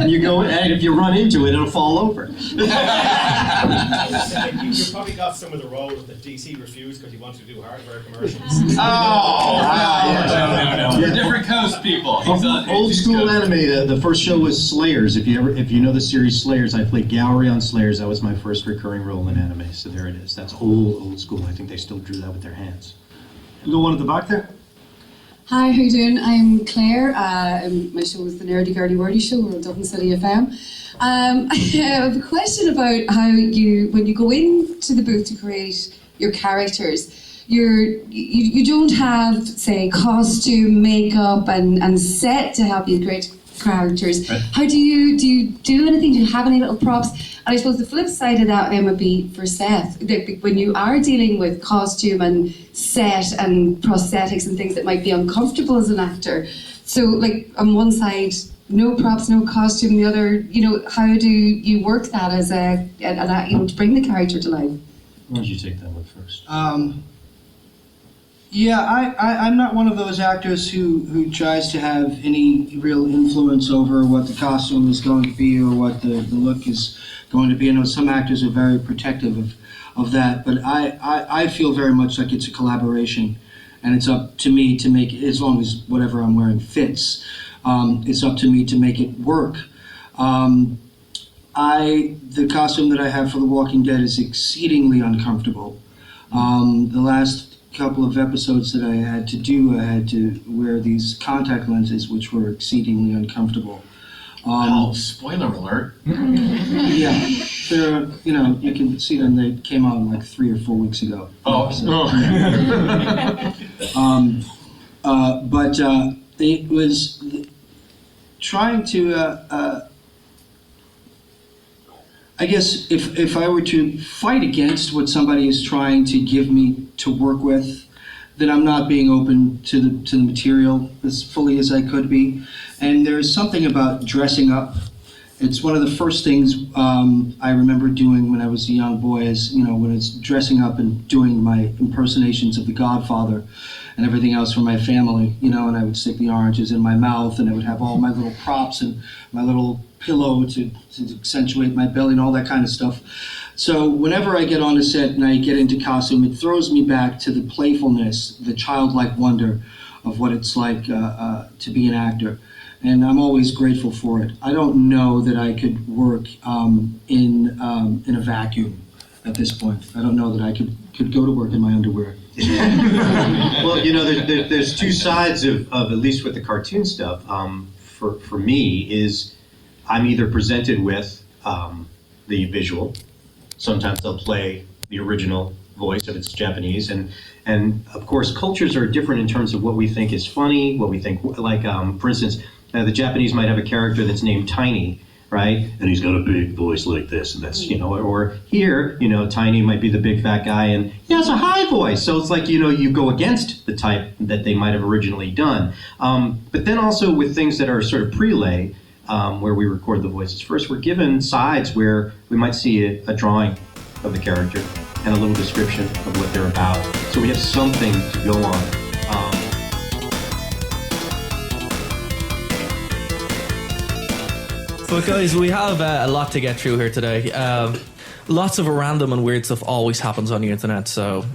S: You go, and if you run into it, it'll fall over.
U: You probably got some of the roles that DC refused because he wanted to do hardware commercials.
T: No. We're different coast people.
S: Old school anime. The first show was Slayers. If you know the series Slayers, I played Gowry on Slayers. That was my first recurring role in anime. So there it is. That's old school. I think they still drew that with their hands.
U: You got one at the back there.
V: Hi, how you doing? I'm Claire. My show is the Nerdy Girly Wordy Show. We're on Dublin City FM. I have a question about how when you go into the booth to create your characters, you don't have, say, costume, makeup, and set to help you create characters. Right. How do you do anything? Do you have any little props? And I suppose the flip side of that then would be for Seth. When you are dealing with costume and set and prosthetics and things that might be uncomfortable as an actor. So, like, on one side, no props, no costume. The other, you know, how do you work that as to bring the character to life?
S: Why don't you take that one first?
W: Yeah, I'm not one of those actors who tries to have any real influence over what the costume is going to be or what the look is going to be. I know some actors are very protective of that, but I feel very much like it's a collaboration, and it's up to me to make it, as long as whatever I'm wearing fits, it's up to me to make it work. The costume that I have for The Walking Dead is exceedingly uncomfortable. The last couple of episodes that I had to do, I had to wear these contact lenses, which were exceedingly uncomfortable.
T: Spoiler alert.
W: Yeah, they're, you know, you can see them. They came out like 3 or 4 weeks ago. But it was trying to. I guess if I were to fight against what somebody is trying to give me to work with, then I'm not being open to the material as fully as I could be. And there's something about dressing up It's one of the first things I remember doing when I was a young boy, is, you know, when it's dressing up and doing my impersonations of the Godfather and everything else for my family, you know, and I would stick the oranges in my mouth, and I would have all my little props and my little pillow to accentuate my belly and all that kind of stuff. So whenever I get on a set and I get into costume, it throws me back to the playfulness, the childlike wonder of what it's like to be an actor. And I'm always grateful for it. I don't know that I could work in a vacuum at this point. I don't know that I could go to work in my underwear.
S: Well, you know, there's two sides of at least with the cartoon stuff. For me, is I'm either presented with the visual. Sometimes they'll play the original voice if it's Japanese, and of course cultures are different in terms of what we think is funny, what we think, like for instance, the Japanese might have a character that's named Tiny, right? And he's got a big voice like this, and that's, you know, or here, you know, Tiny might be the big fat guy and he has a high voice. So it's like, you know, you go against the type that they might have originally done. But then also with things that are sort of prelay, where we record the voices first, we're given sides where we might see a drawing of the character and a little description of what they're about. So we have something to go on.
A: But guys, we have a lot to get through here today. Lots of random and weird stuff always happens on the internet. So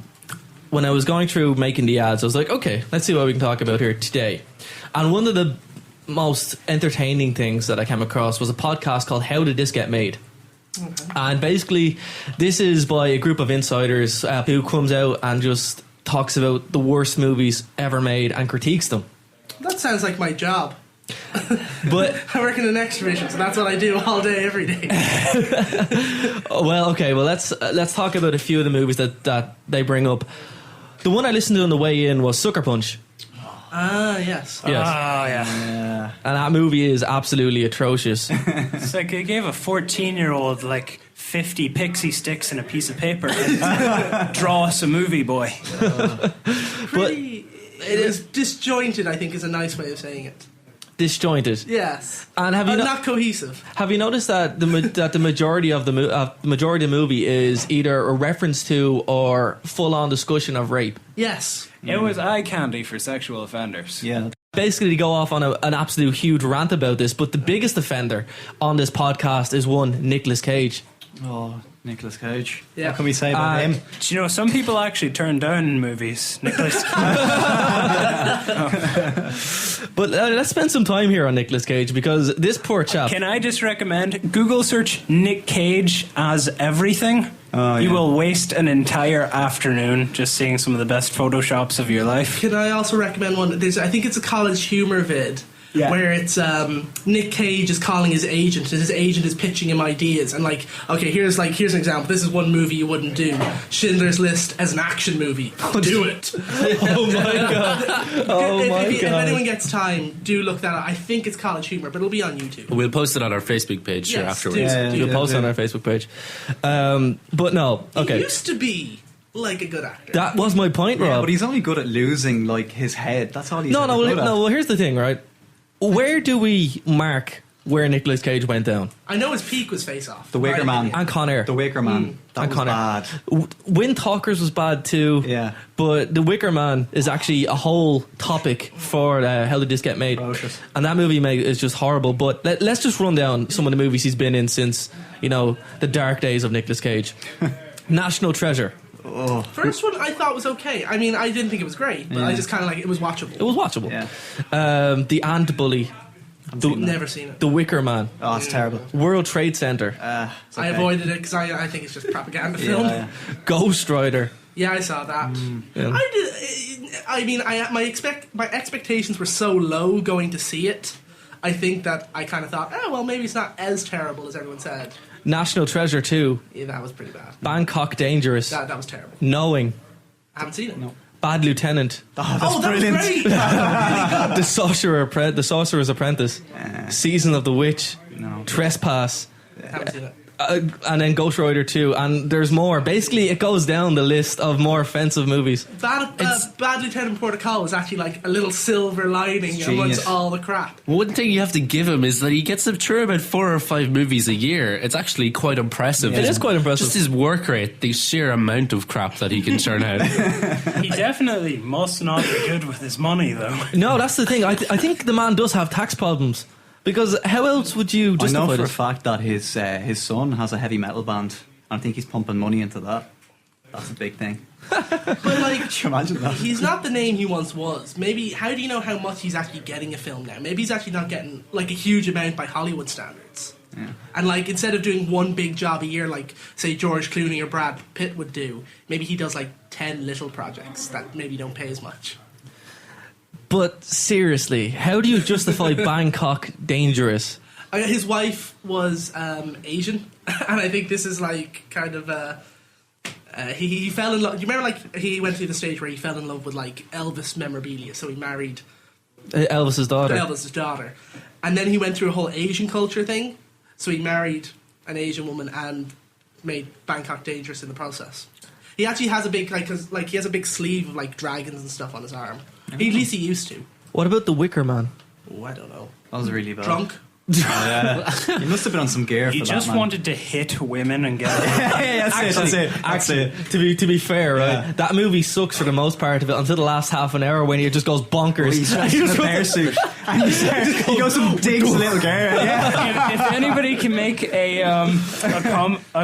A: when I was going through making the ads, I was like, okay, let's see what we can talk about here today. And one of the most entertaining things that I came across was a podcast called How Did This Get Made? Okay. And basically, this is by a group of insiders who comes out and just talks about the worst movies ever made and critiques them.
B: That sounds like my job.
A: But
B: I work in the next division, so that's what I do all day, every day.
A: Well, okay. Well, let's talk about a few of the movies that they bring up. The one I listened to on the way in was Sucker Punch.
B: Ah, yes.
C: Ah, yeah.
A: And that movie is absolutely atrocious.
C: It's like they gave a 14-year-old like 50 pixie sticks and a piece of paper and draw us a movie, boy.
B: It is disjointed, I think, is a nice way of saying it.
A: Disjointed.
B: Yes.
A: And have you
B: not cohesive.
A: Have you noticed that the majority of the movie is either a reference to or full-on discussion of rape?
B: Yes.
C: It was eye candy for sexual offenders.
A: Yeah. Basically, they go off on an absolute huge rant about this, but the biggest offender on this podcast is one Nicolas Cage.
I: Oh, Nicolas Cage.
B: Yeah.
I: What can we say about him?
C: Do you know, some people actually turn down movies. Nicolas Cage.
A: But let's spend some time here on Nicolas Cage, because this poor chap...
C: Can I just recommend, Google search Nick Cage as everything. You will waste an entire afternoon just seeing some of the best photoshops of your life.
B: Can I also recommend one? I think it's a college humor vid. Yeah. Where it's Nick Cage is calling his agent, and his agent is pitching him ideas, and like, okay, here's an example. This is one movie you wouldn't do: Schindler's List as an action movie. Do it.
A: Oh my god!
B: If anyone gets time, do look that up. I think it's college humor, but it'll be on YouTube.
H: We'll post it on our Facebook page afterwards.
A: We'll post it on our Facebook page. But no, okay.
B: He used to be like a good actor.
A: That was my point, Rob.
I: Yeah, but he's only good at losing like his head. That's all he's
A: good at.
I: Well,
A: here's the thing, right? Where do we mark where Nicolas Cage went down?
B: I know his peak was Face Off.
I: The Wicker Man.
A: And Con Air.
I: The Wicker Man. That was bad.
A: Wind Talkers was bad too.
I: Yeah.
A: But The Wicker Man is actually a whole topic for How Did This Get Made?
I: Atrocious.
A: And that movie is just horrible. But let's just run down some of the movies he's been in since, the dark days of Nicolas Cage. National Treasure.
B: Oh. First one I thought was okay. I mean, I didn't think it was great, but I just kind of it was watchable.
A: It was watchable.
I: Yeah.
A: The Ant Bully.
B: Never seen it.
A: The Wicker Man.
I: Oh, it's terrible.
A: World Trade Center.
B: I avoided it because I think it's just a propaganda film.
I: Yeah.
A: Ghost Rider.
B: Yeah, I saw that.
A: Yeah.
B: I did. I mean, my expectations were so low going to see it. I think that I kind of thought, well, maybe it's not as terrible as everyone said.
A: National Treasure 2.
B: Yeah, that was pretty bad.
A: Bangkok Dangerous.
B: That was terrible.
A: Knowing.
B: I haven't seen it.
I: No.
A: Bad Lieutenant.
I: That's brilliant.
B: Was great. That was really good.
A: The Sorcerer's Apprentice. Season of the Witch.
I: No.
A: Trespass.
B: Haven't seen it.
A: and then Ghost Rider 2, and there's more. Basically, it goes down the list of more offensive movies.
B: Bad Lieutenant Protocol is actually like a little silver lining amongst all the crap.
H: One thing you have to give him is that he gets up through about 4 or 5 movies a year. It's actually quite impressive.
A: It is quite impressive.
H: Just his work rate, the sheer amount of crap that he can churn out.
C: He definitely must not be good with his money, though.
A: No, that's the thing. I think the man does have tax problems. Because how else would you justify
I: I know for
A: this?
I: a fact that his son has a heavy metal band. I think he's pumping money into that. That's a big thing.
B: But like,
I: Can you imagine that?
B: he's not the name he once was. Maybe, how do you know how much he's actually getting a film now? Maybe he's actually not getting like a huge amount by Hollywood standards.
I: Yeah.
B: And like, instead of doing one big job a year, like say George Clooney or Brad Pitt would do, maybe he does like 10 little projects that maybe don't pay as much.
A: But seriously, how do you justify Bangkok Dangerous?
B: His wife was Asian, and I think this is like kind of he fell in love. You remember, like, he went through the stage where he fell in love with like Elvis memorabilia, so he married
A: Elvis's daughter.
B: Elvis's daughter, and then he went through a whole Asian culture thing. So he married an Asian woman and made Bangkok Dangerous in the process. He actually has a big he has a big sleeve of like dragons and stuff on his arm. At least he used to.
A: What about The Wicker Man?
B: Oh, I don't know.
I: That was really bad.
B: Drunk.
I: Yeah. He must have been on some gear.
C: He
I: for
C: just
I: that, man.
C: wanted to hit women and get.
A: That's it. To be fair, right? That movie sucks for the most part of it until the last half an hour when he just goes bonkers.
I: He's dressed in a bear suit. And he goes and digs a little girl. Yeah.
C: If anybody can make a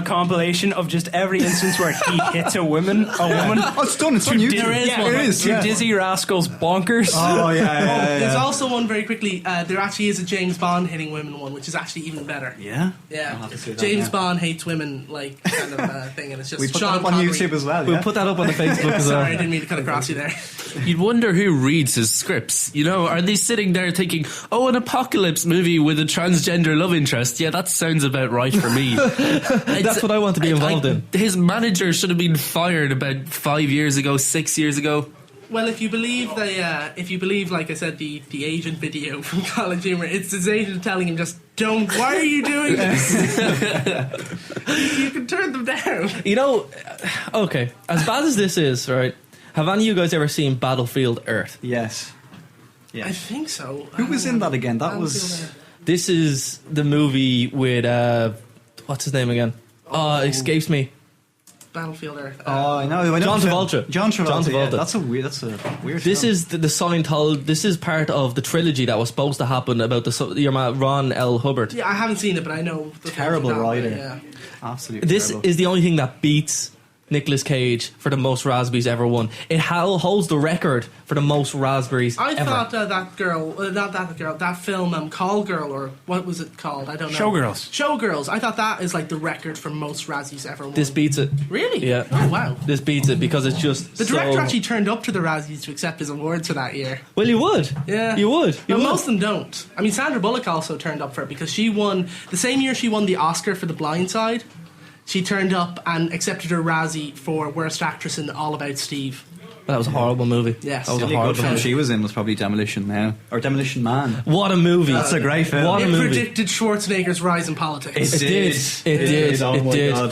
C: compilation of just every instance where he hits a woman,
I: Oh, it's done. It's on YouTube.
B: There is one.
I: It is.
C: to Dizzy Rascal's bonkers.
I: Oh yeah.
B: There's also one very quickly. There actually is a James Bond hitting women one, which is actually even better.
I: Yeah.
B: Yeah.
I: I'll have to see that,
B: James Bond hates women, like kind of thing, and it's just
I: We put
B: Sean
I: that up on
B: Connery.
I: YouTube as well.
A: We'll
I: Yeah?
A: put that up on the Facebook as well.
B: Sorry, I didn't mean to cut across you there.
H: You'd wonder who reads his scripts. You know, are they sitting there thinking, oh, an apocalypse movie with a transgender love interest? Yeah, that sounds about right for me.
A: That's what I want to be involved in.
H: His manager should have been fired about 5 years ago, 6 years ago.
B: Well, if you believe like I said, the agent video from College Humor, it's his agent telling him just don't. Why are you doing this? You can turn them down.
A: You know, okay, as bad as this is, right? Have any of you guys ever seen Battlefield Earth?
I: Yes.
B: I think so.
I: Who was in that again? That was.
A: This is the movie with what's his name again? Oh, it escapes me.
B: Battlefield Earth.
I: Oh, I know.
A: John Travolta.
I: John Travolta. Yeah,
A: That's
I: a weird.
A: This
I: film.
A: is the Scientology. This is part of the trilogy that was supposed to happen about your man Ron L. Hubbard.
B: Yeah, I haven't seen it, but I know the
I: Terrible writer.
B: Yeah.
I: Absolutely.
A: This
I: terrible.
A: is the only thing that beats Nicolas Cage for the most raspberries ever won. It holds the record for the most raspberries
B: I
A: ever.
B: thought that film, Call Girl, or what was it called? I don't know. Showgirls. I thought that is like the record for most Razzies ever won.
A: This beats it.
B: Really?
A: Yeah.
B: Oh, wow.
A: This beats it because it's just
B: The director actually turned up to the Razzies to accept his awards for that year.
A: Well, you would.
B: Yeah.
A: You would.
B: No, most of them don't. I mean, Sandra Bullock also turned up for it because she won the same year she won the Oscar for The Blind Side. She turned up and accepted her Razzie for Worst Actress in All About Steve.
A: That was a horrible movie.
B: Yes.
A: That was
I: The
A: a
I: only
A: horrible
I: good film
A: movie.
I: she was in was probably Demolition Now or Demolition Man.
A: What a movie!
I: That's a great film.
A: What a
B: It
A: movie!
B: predicted Schwarzenegger's rise in politics.
A: It did. It did.
I: Oh my
A: did.
I: God.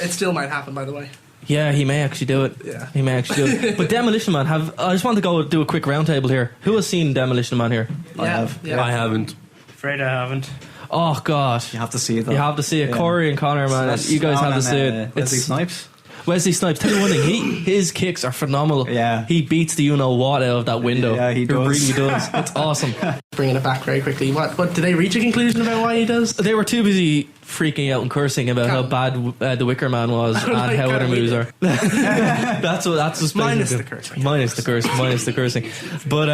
B: It still might happen, by the way.
A: Yeah, he may actually do it.
B: Yeah.
A: He may actually do it. But Demolition Man, I just want to go do a quick roundtable here. Who has seen Demolition Man here?
I: I have.
B: Yeah.
H: I haven't.
C: Afraid I haven't.
A: Oh God,
I: You have to see it. Though.
A: you have to see it. Corey and Connor, man,
I: That's
A: you guys
I: Stallone
A: have to see
I: and,
A: it.
I: Wesley Snipes.
A: Wesley Snipes. Tell you one thing, his kicks are phenomenal.
I: Yeah.
A: He beats the you know what out of that window.
I: Yeah, he does.
A: really does. It's awesome.
B: Bringing it back very quickly. What did they reach a conclusion about why he does?
A: They were too busy freaking out and cursing about how bad The Wicker Man was and
B: Like
A: how
B: how
A: other
B: we
A: movies
B: did.
A: are. That's just
B: Minus
A: basically-
B: the cursing.
A: Minus the cursing. But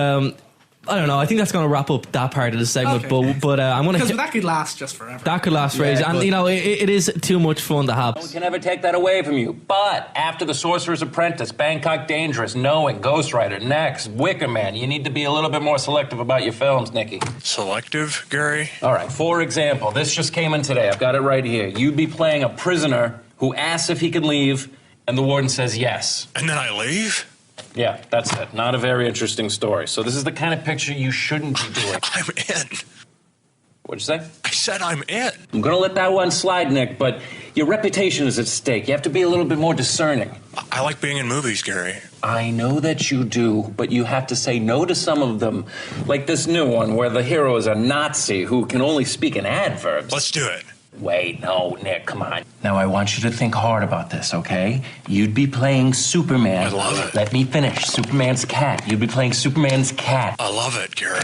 A: I don't know. I think that's going to wrap up that part of the segment.
B: Okay.
A: But I'm going
B: Because
A: to.
B: that could last just forever.
A: That could last for ages. And, you know, it is too much fun to have.
D: No one can ever take that away from you. But after The Sorcerer's Apprentice, Bangkok Dangerous, Knowing, Ghost Rider, next, Wicker Man, you need to be a little bit more selective about your films, Nicky.
E: Selective, Gary?
D: All right, for example, this just came in today. I've got it right here. You'd be playing a prisoner who asks if he can leave, and the warden says yes.
E: And then I leave?
D: Yeah, that's it. Not a very interesting story. So this is the kind of picture you shouldn't be doing.
E: I'm in.
D: What'd you say?
E: I said I'm it.
D: I'm gonna let that one slide, Nick, but your reputation is at stake. You have to be a little bit more discerning.
E: I like being in movies, Gary.
D: I know that you do, but you have to say no to some of them. Like this new one where the hero is a Nazi who can only speak in adverbs.
E: Let's do it.
D: Wait, no, Nick, come on. Now I want you to think hard about this, okay? You'd be playing Superman.
E: I love it.
D: Let me finish. Superman's cat. You'd be playing Superman's cat.
E: I love it, Gary.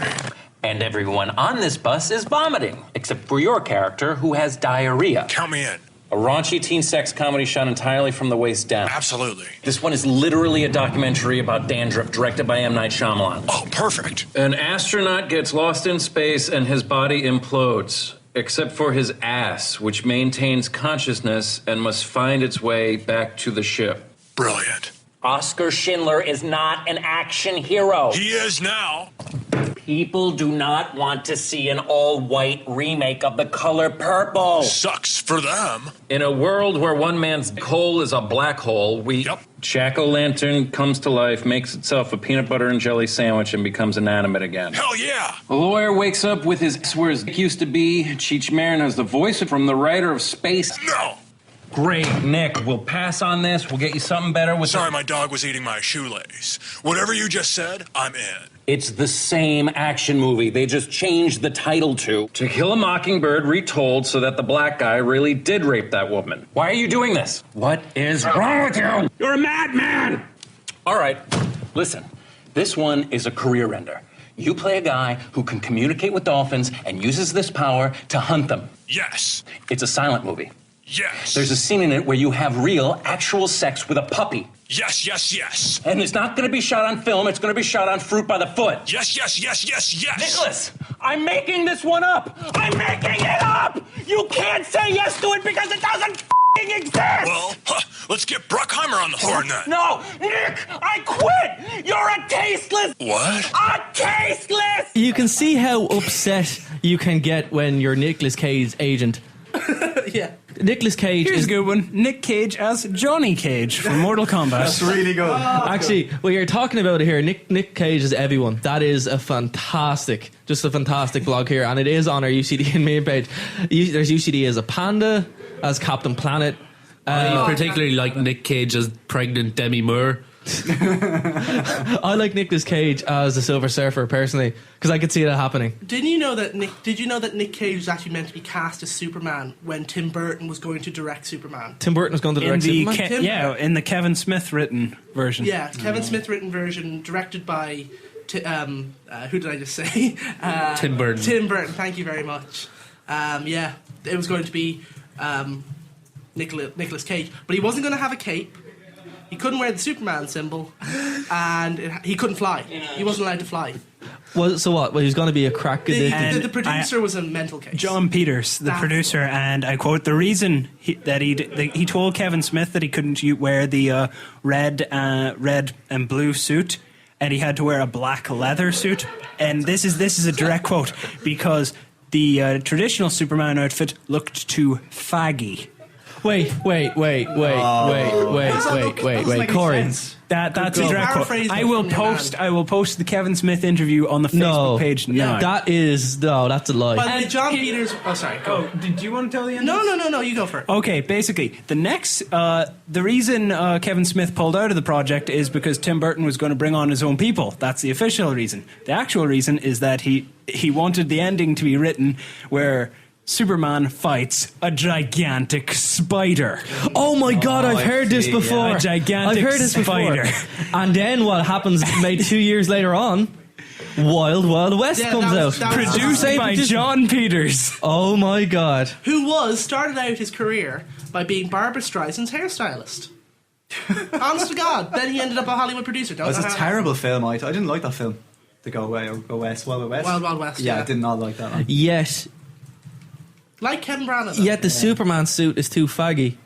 D: And everyone on this bus is vomiting, except for your character, who has diarrhea.
E: Count me in.
D: A raunchy teen sex comedy shot entirely from the waist down.
E: Absolutely.
D: This one is literally a documentary about dandruff, directed by M. Night Shyamalan.
E: Oh, perfect.
D: An astronaut gets lost in space and his body implodes, except for his ass, which maintains consciousness and must find its way back to the ship.
E: Brilliant.
D: Oscar Schindler is not an action hero.
E: He is now.
D: People do not want to see an all-white remake of The Color Purple.
E: Sucks for them.
D: In a world where one man's hole is a black hole, Jack-o'-lantern comes to life, makes itself a peanut butter and jelly sandwich, and becomes inanimate again.
E: Hell yeah!
D: A lawyer wakes up with his where his dick used to be. Cheech Marin has the voice from the writer of Space.
E: No!
D: Great, Nick. We'll pass on this. We'll get you something better with.
E: Sorry, my dog was eating my shoelace. Whatever you just said, I'm in.
D: It's the same action movie. They just changed the title to Kill a Mockingbird Retold so that the black guy really did rape that woman. Why are you doing this? What is wrong with you? You're a madman! All right, listen. This one is a career ender. You play a guy who can communicate with dolphins and uses this power to hunt them.
E: Yes.
D: It's a silent movie.
E: Yes.
D: There's a scene in it where you have real, actual sex with a puppy.
E: Yes, yes, yes.
D: And it's not going to be shot on film. It's going to be shot on fruit by the foot.
E: Yes, yes, yes, yes, yes.
D: Nicholas, I'm making this one up. I'm making it up. You can't say yes to it because it doesn't exist.
E: Well, let's get Bruckheimer on the horn then.
D: No, Nick, I quit. You're a tasteless.
E: What?
D: A tasteless.
A: You can see how upset you can get when you're Nicolas Cage's agent.
B: Yeah.
A: Nicolas Cage
C: Here's
A: is
C: a good one. Nick Cage as Johnny Cage from Mortal Kombat.
I: That's really good.
A: Actually, what you're talking about here, Nick Cage is everyone. That is a fantastic blog here, and it is on our UCD and meme page. There's UCD as a panda, as Captain Planet.
H: I particularly like Nick Cage as pregnant Demi Moore.
A: I like Nicolas Cage as the Silver Surfer personally because I could see that happening.
B: Did you know that Nick Cage was actually meant to be cast as Superman when Tim Burton was going to direct Superman?
A: Tim Burton was going to direct Superman?
C: In the Kevin Smith written version.
B: Yeah, Kevin Smith written version, directed by who did I just say?
H: Tim Burton.
B: Tim Burton. Thank you very much. Yeah, it was going to be Nicolas Cage, but he wasn't going to have a cape. He couldn't wear the Superman symbol, and he couldn't fly. He wasn't allowed to fly.
A: Well, so what? Well, he was going to be a crack.
B: The producer was a mental case.
C: John Peters, the producer, and I quote: the reason he told Kevin Smith that he couldn't wear the red and blue suit, and he had to wear a black leather suit. And this is a direct quote because the traditional Superman outfit looked too faggy.
A: Wait, Corey.
C: That's a direct quote. I will post the Kevin Smith interview on the Facebook page now.
A: That's a lie.
B: But John Peters. Oh, sorry. Go.
C: Did you want to tell the end?
B: No. You go first.
C: Okay. Basically, the reason Kevin Smith pulled out of the project is because Tim Burton was going to bring on his own people. That's the official reason. The actual reason is that he wanted the ending to be written where Superman fights a gigantic spider.
A: Oh my God, I've heard this before.
C: A gigantic spider.
A: And then what happens made 2 years later on, Wild Wild West comes out.
C: Produced by John Peters.
A: Oh my God.
B: Who started out his career by being Barbara Streisand's hairstylist. Honest to God. Then he ended up a Hollywood producer.
I: It was a terrible film. I didn't like that film. The Go West, Wild West.
B: Wild Wild West.
I: Yeah, I did not like that one.
A: Yes.
B: Like Kevin Branagh.
A: Yet the Superman suit is too faggy.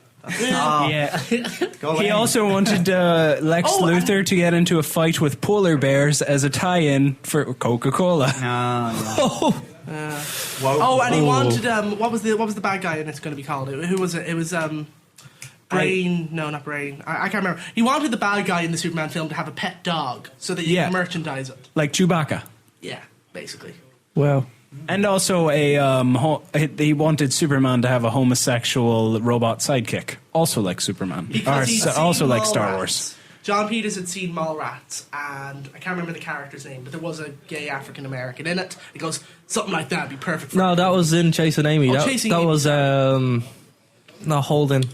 C: Yeah. He also wanted Lex Luthor to get into a fight with polar bears as a tie-in for Coca-Cola.
B: And he wanted what was the bad guy in it's going to be called? Who was it? It was Brain. No, not Brain. I can't remember. He wanted the bad guy in the Superman film to have a pet dog so that you can merchandise it.
C: Like Chewbacca.
B: Yeah, basically.
A: Wow.
C: And also he wanted Superman to have a homosexual robot sidekick, also like Superman,
B: Because he'd seen
C: also like Star
B: Mallrats.
C: Wars.
B: John Peters had seen Mallrats, and I can't remember the character's name, but there was a gay African American in it. He goes, something like that would be perfect for
A: No, that was in Chasing Amy.
B: Oh,
A: that
B: Chasing
A: that
B: Amy,
A: was not Holden.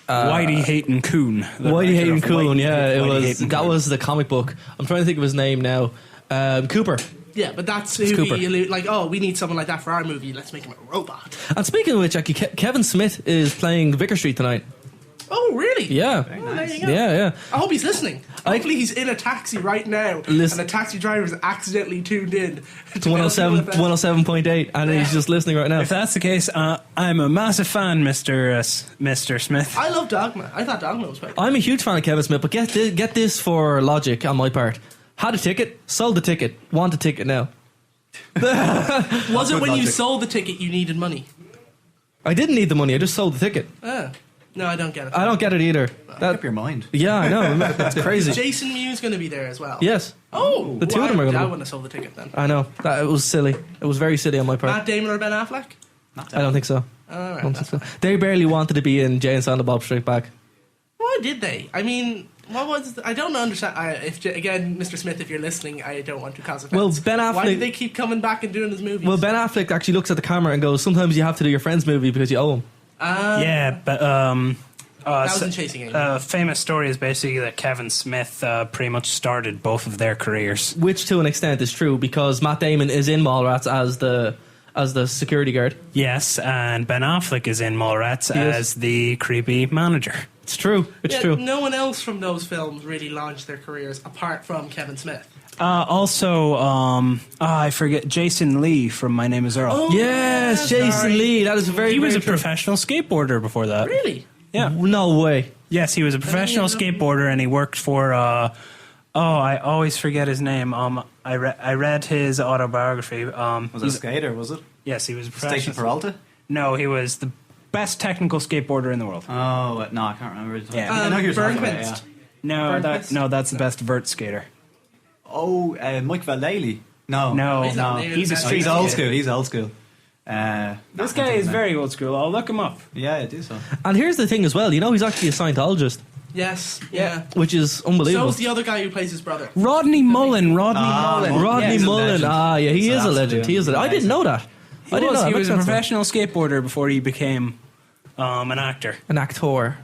C: Whitey Hayton Coon.
A: Whitey Hayton Coon. Yeah, it
C: Whitey
A: was.
C: Hayton
A: That
C: Coon.
A: was the comic book. I'm trying to think of his name now. Cooper.
B: Yeah, but that's
A: It's
B: who
A: Cooper.
B: we allude, like, oh, we need someone like that for our movie, let's make him a robot.
A: And speaking of which, actually, Kevin Smith is playing Vicar Street tonight.
B: Oh, really?
A: Yeah.
B: Oh, there you go.
A: Yeah.
B: I hope he's listening. Hopefully he's in a taxi right now, and the taxi driver's accidentally tuned in
A: To 107,
B: Belfield FM.
A: 107.8, and he's just listening right now.
C: If that's the case, I'm a massive fan, Mr. Smith.
B: I love Dogma. I thought Dogma was quite.
A: I'm a huge fan of Kevin Smith, but get this for logic on my part. Had a ticket, sold the ticket, want a ticket now.
B: Was it when you sold the ticket you needed money?
A: I didn't need the money, I just sold the ticket.
B: No, I don't get it.
A: I don't get it either.
I: Make up your mind.
A: Yeah, I know. That's crazy.
B: Is Jason Mewes going to be there as well?
A: Yes.
B: Oh,
A: The two of them are
B: I
A: gonna-
B: wouldn't have sold the ticket then.
A: I know. It was silly. It was very silly on my part.
B: Matt Damon or Ben Affleck?
A: I don't think so.
B: All right,
A: I don't think so. They barely wanted to be in Jay and Silent Bob Strike Back.
B: Why did they? I mean, what was? I don't understand. Again, Mr. Smith, if you're listening, I don't want to cause offense.
A: Well, Ben
B: Why
A: Affleck-
B: did they keep coming back and doing his movies?
A: Well, Ben Affleck actually looks at the camera and goes, sometimes you have to do your friend's movie because you owe him.
C: Yeah, but
B: that was in Chasing Amy.
C: Famous story is basically that Kevin Smith pretty much started both of their careers.
A: Which to an extent is true because Matt Damon is in Mallrats as the security guard.
C: Yes, and Ben Affleck is in Mallrats
A: He is.
C: as the creepy manager.
A: It's true. It's true.
B: No one else from those films really launched their careers apart from Kevin Smith.
C: I forget Jason Lee from My Name Is Earl.
B: Oh,
A: Yes, Jason Lee. That is very.
C: He was
A: very
C: a
A: true.
C: professional skateboarder before that.
B: Really?
C: Yeah.
A: No way.
C: Yes, he was a professional skateboarder, and he worked for. I always forget his name. I read his autobiography.
I: Was it a skater, was it?
C: Yes, he was a
I: Stacey
C: professional.
I: Peralta?
C: No, he was the best technical skateboarder in the world.
I: Oh, no, I can't remember.
C: Yeah.
I: I know who you're talking about,
B: Bergquist.
I: yeah.
C: No, that's the best vert skater.
I: Oh, Mike Vallely. No.
C: No,
B: He's not
C: he's a
B: near
C: street
I: He's old
C: skater.
I: school. He's old school.
C: This guy is very old school. I'll look him up.
I: Yeah, I do so.
A: And here's the thing as well. You know, he's actually a Scientologist,
B: Yes. Yeah.
A: which is
B: So
A: unbelievable.
B: is the other guy who plays his brother.
C: Rodney Mullen. Rodney
A: Rodney
I: he's a
A: Mullen.
I: legend.
A: Ah, yeah, he
I: So
A: is a
I: that's
A: legend.
I: the-
A: He is. I didn't know that. I didn't know that.
C: He
A: Makes
C: was a
A: sense now.
C: professional skateboarder before he became an actor.
A: An actor.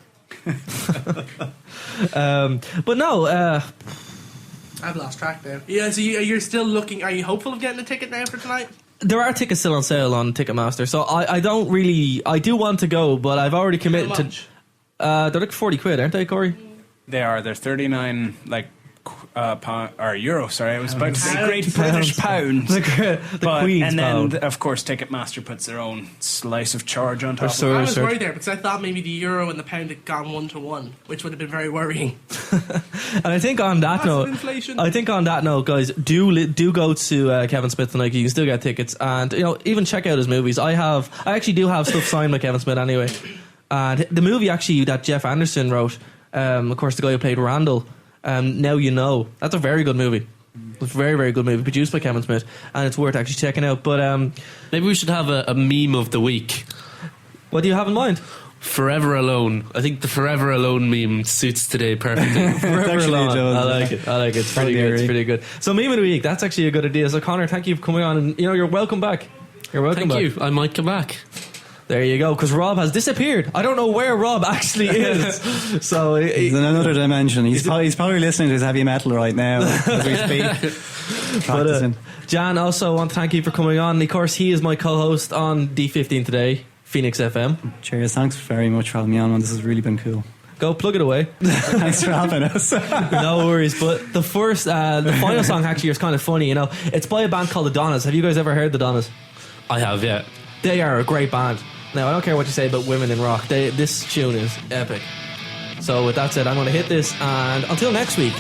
A: But no,
B: I've lost track there. Yeah, so you're still looking. Are you hopeful of getting a ticket now for tonight?
A: there are tickets still on sale on Ticketmaster, so I don't really. I do want to go, but I've already committed to. They're like 40 quid, aren't they, Corey?
C: They are. They're 39 pound or euro. Sorry, I was about to say Great British pounds.
A: The
C: But-
A: Queen's
C: and then,
A: pound.
C: of course, Ticketmaster puts their own slice of charge on top.
B: I was worried there because I thought maybe the euro and the pound had gone 1-to-1, which would have been very worrying.
A: And I think on that note,
B: inflation.
A: guys, do go to Kevin Smith tonight. You can still get tickets, and even check out his movies. I actually do have stuff signed by Kevin Smith anyway. And the movie actually that Jeff Anderson wrote, of course, the guy who played Randall. Now You Know. That's a very good movie. It's a very, very good movie, produced by Kevin Smith, and it's worth actually checking out. But
H: maybe we should have a meme of the week.
A: What do you have in mind?
H: Forever Alone. I think the Forever Alone meme suits today perfectly.
A: Forever Alone. I like it. It's pretty good. It's pretty good. So meme of the week. That's actually a good idea. So Connor, thank you for coming on, and you're welcome back. You're welcome.
H: Thank
A: back.
H: you. I might come back.
A: There you go, because Rob has disappeared. I don't know where Rob actually is. So
I: he's in another dimension. He's probably listening to his heavy metal right now as we speak.
A: But, Jan, also want to thank you for coming on. Of course, he is my co-host on D15 today, Phoenix FM.
I: Cheers. Thanks very much for having me on. This has really been cool.
A: Go plug it away.
I: Thanks for having us.
A: No worries. But the final song actually is kind of funny. It's by a band called the Donnas. Have you guys ever heard the Donnas?
H: I have, yeah.
A: They are a great band. Now, I don't care what you say about women in rock. This tune is epic. So with that said, I'm going to hit this, and until next week,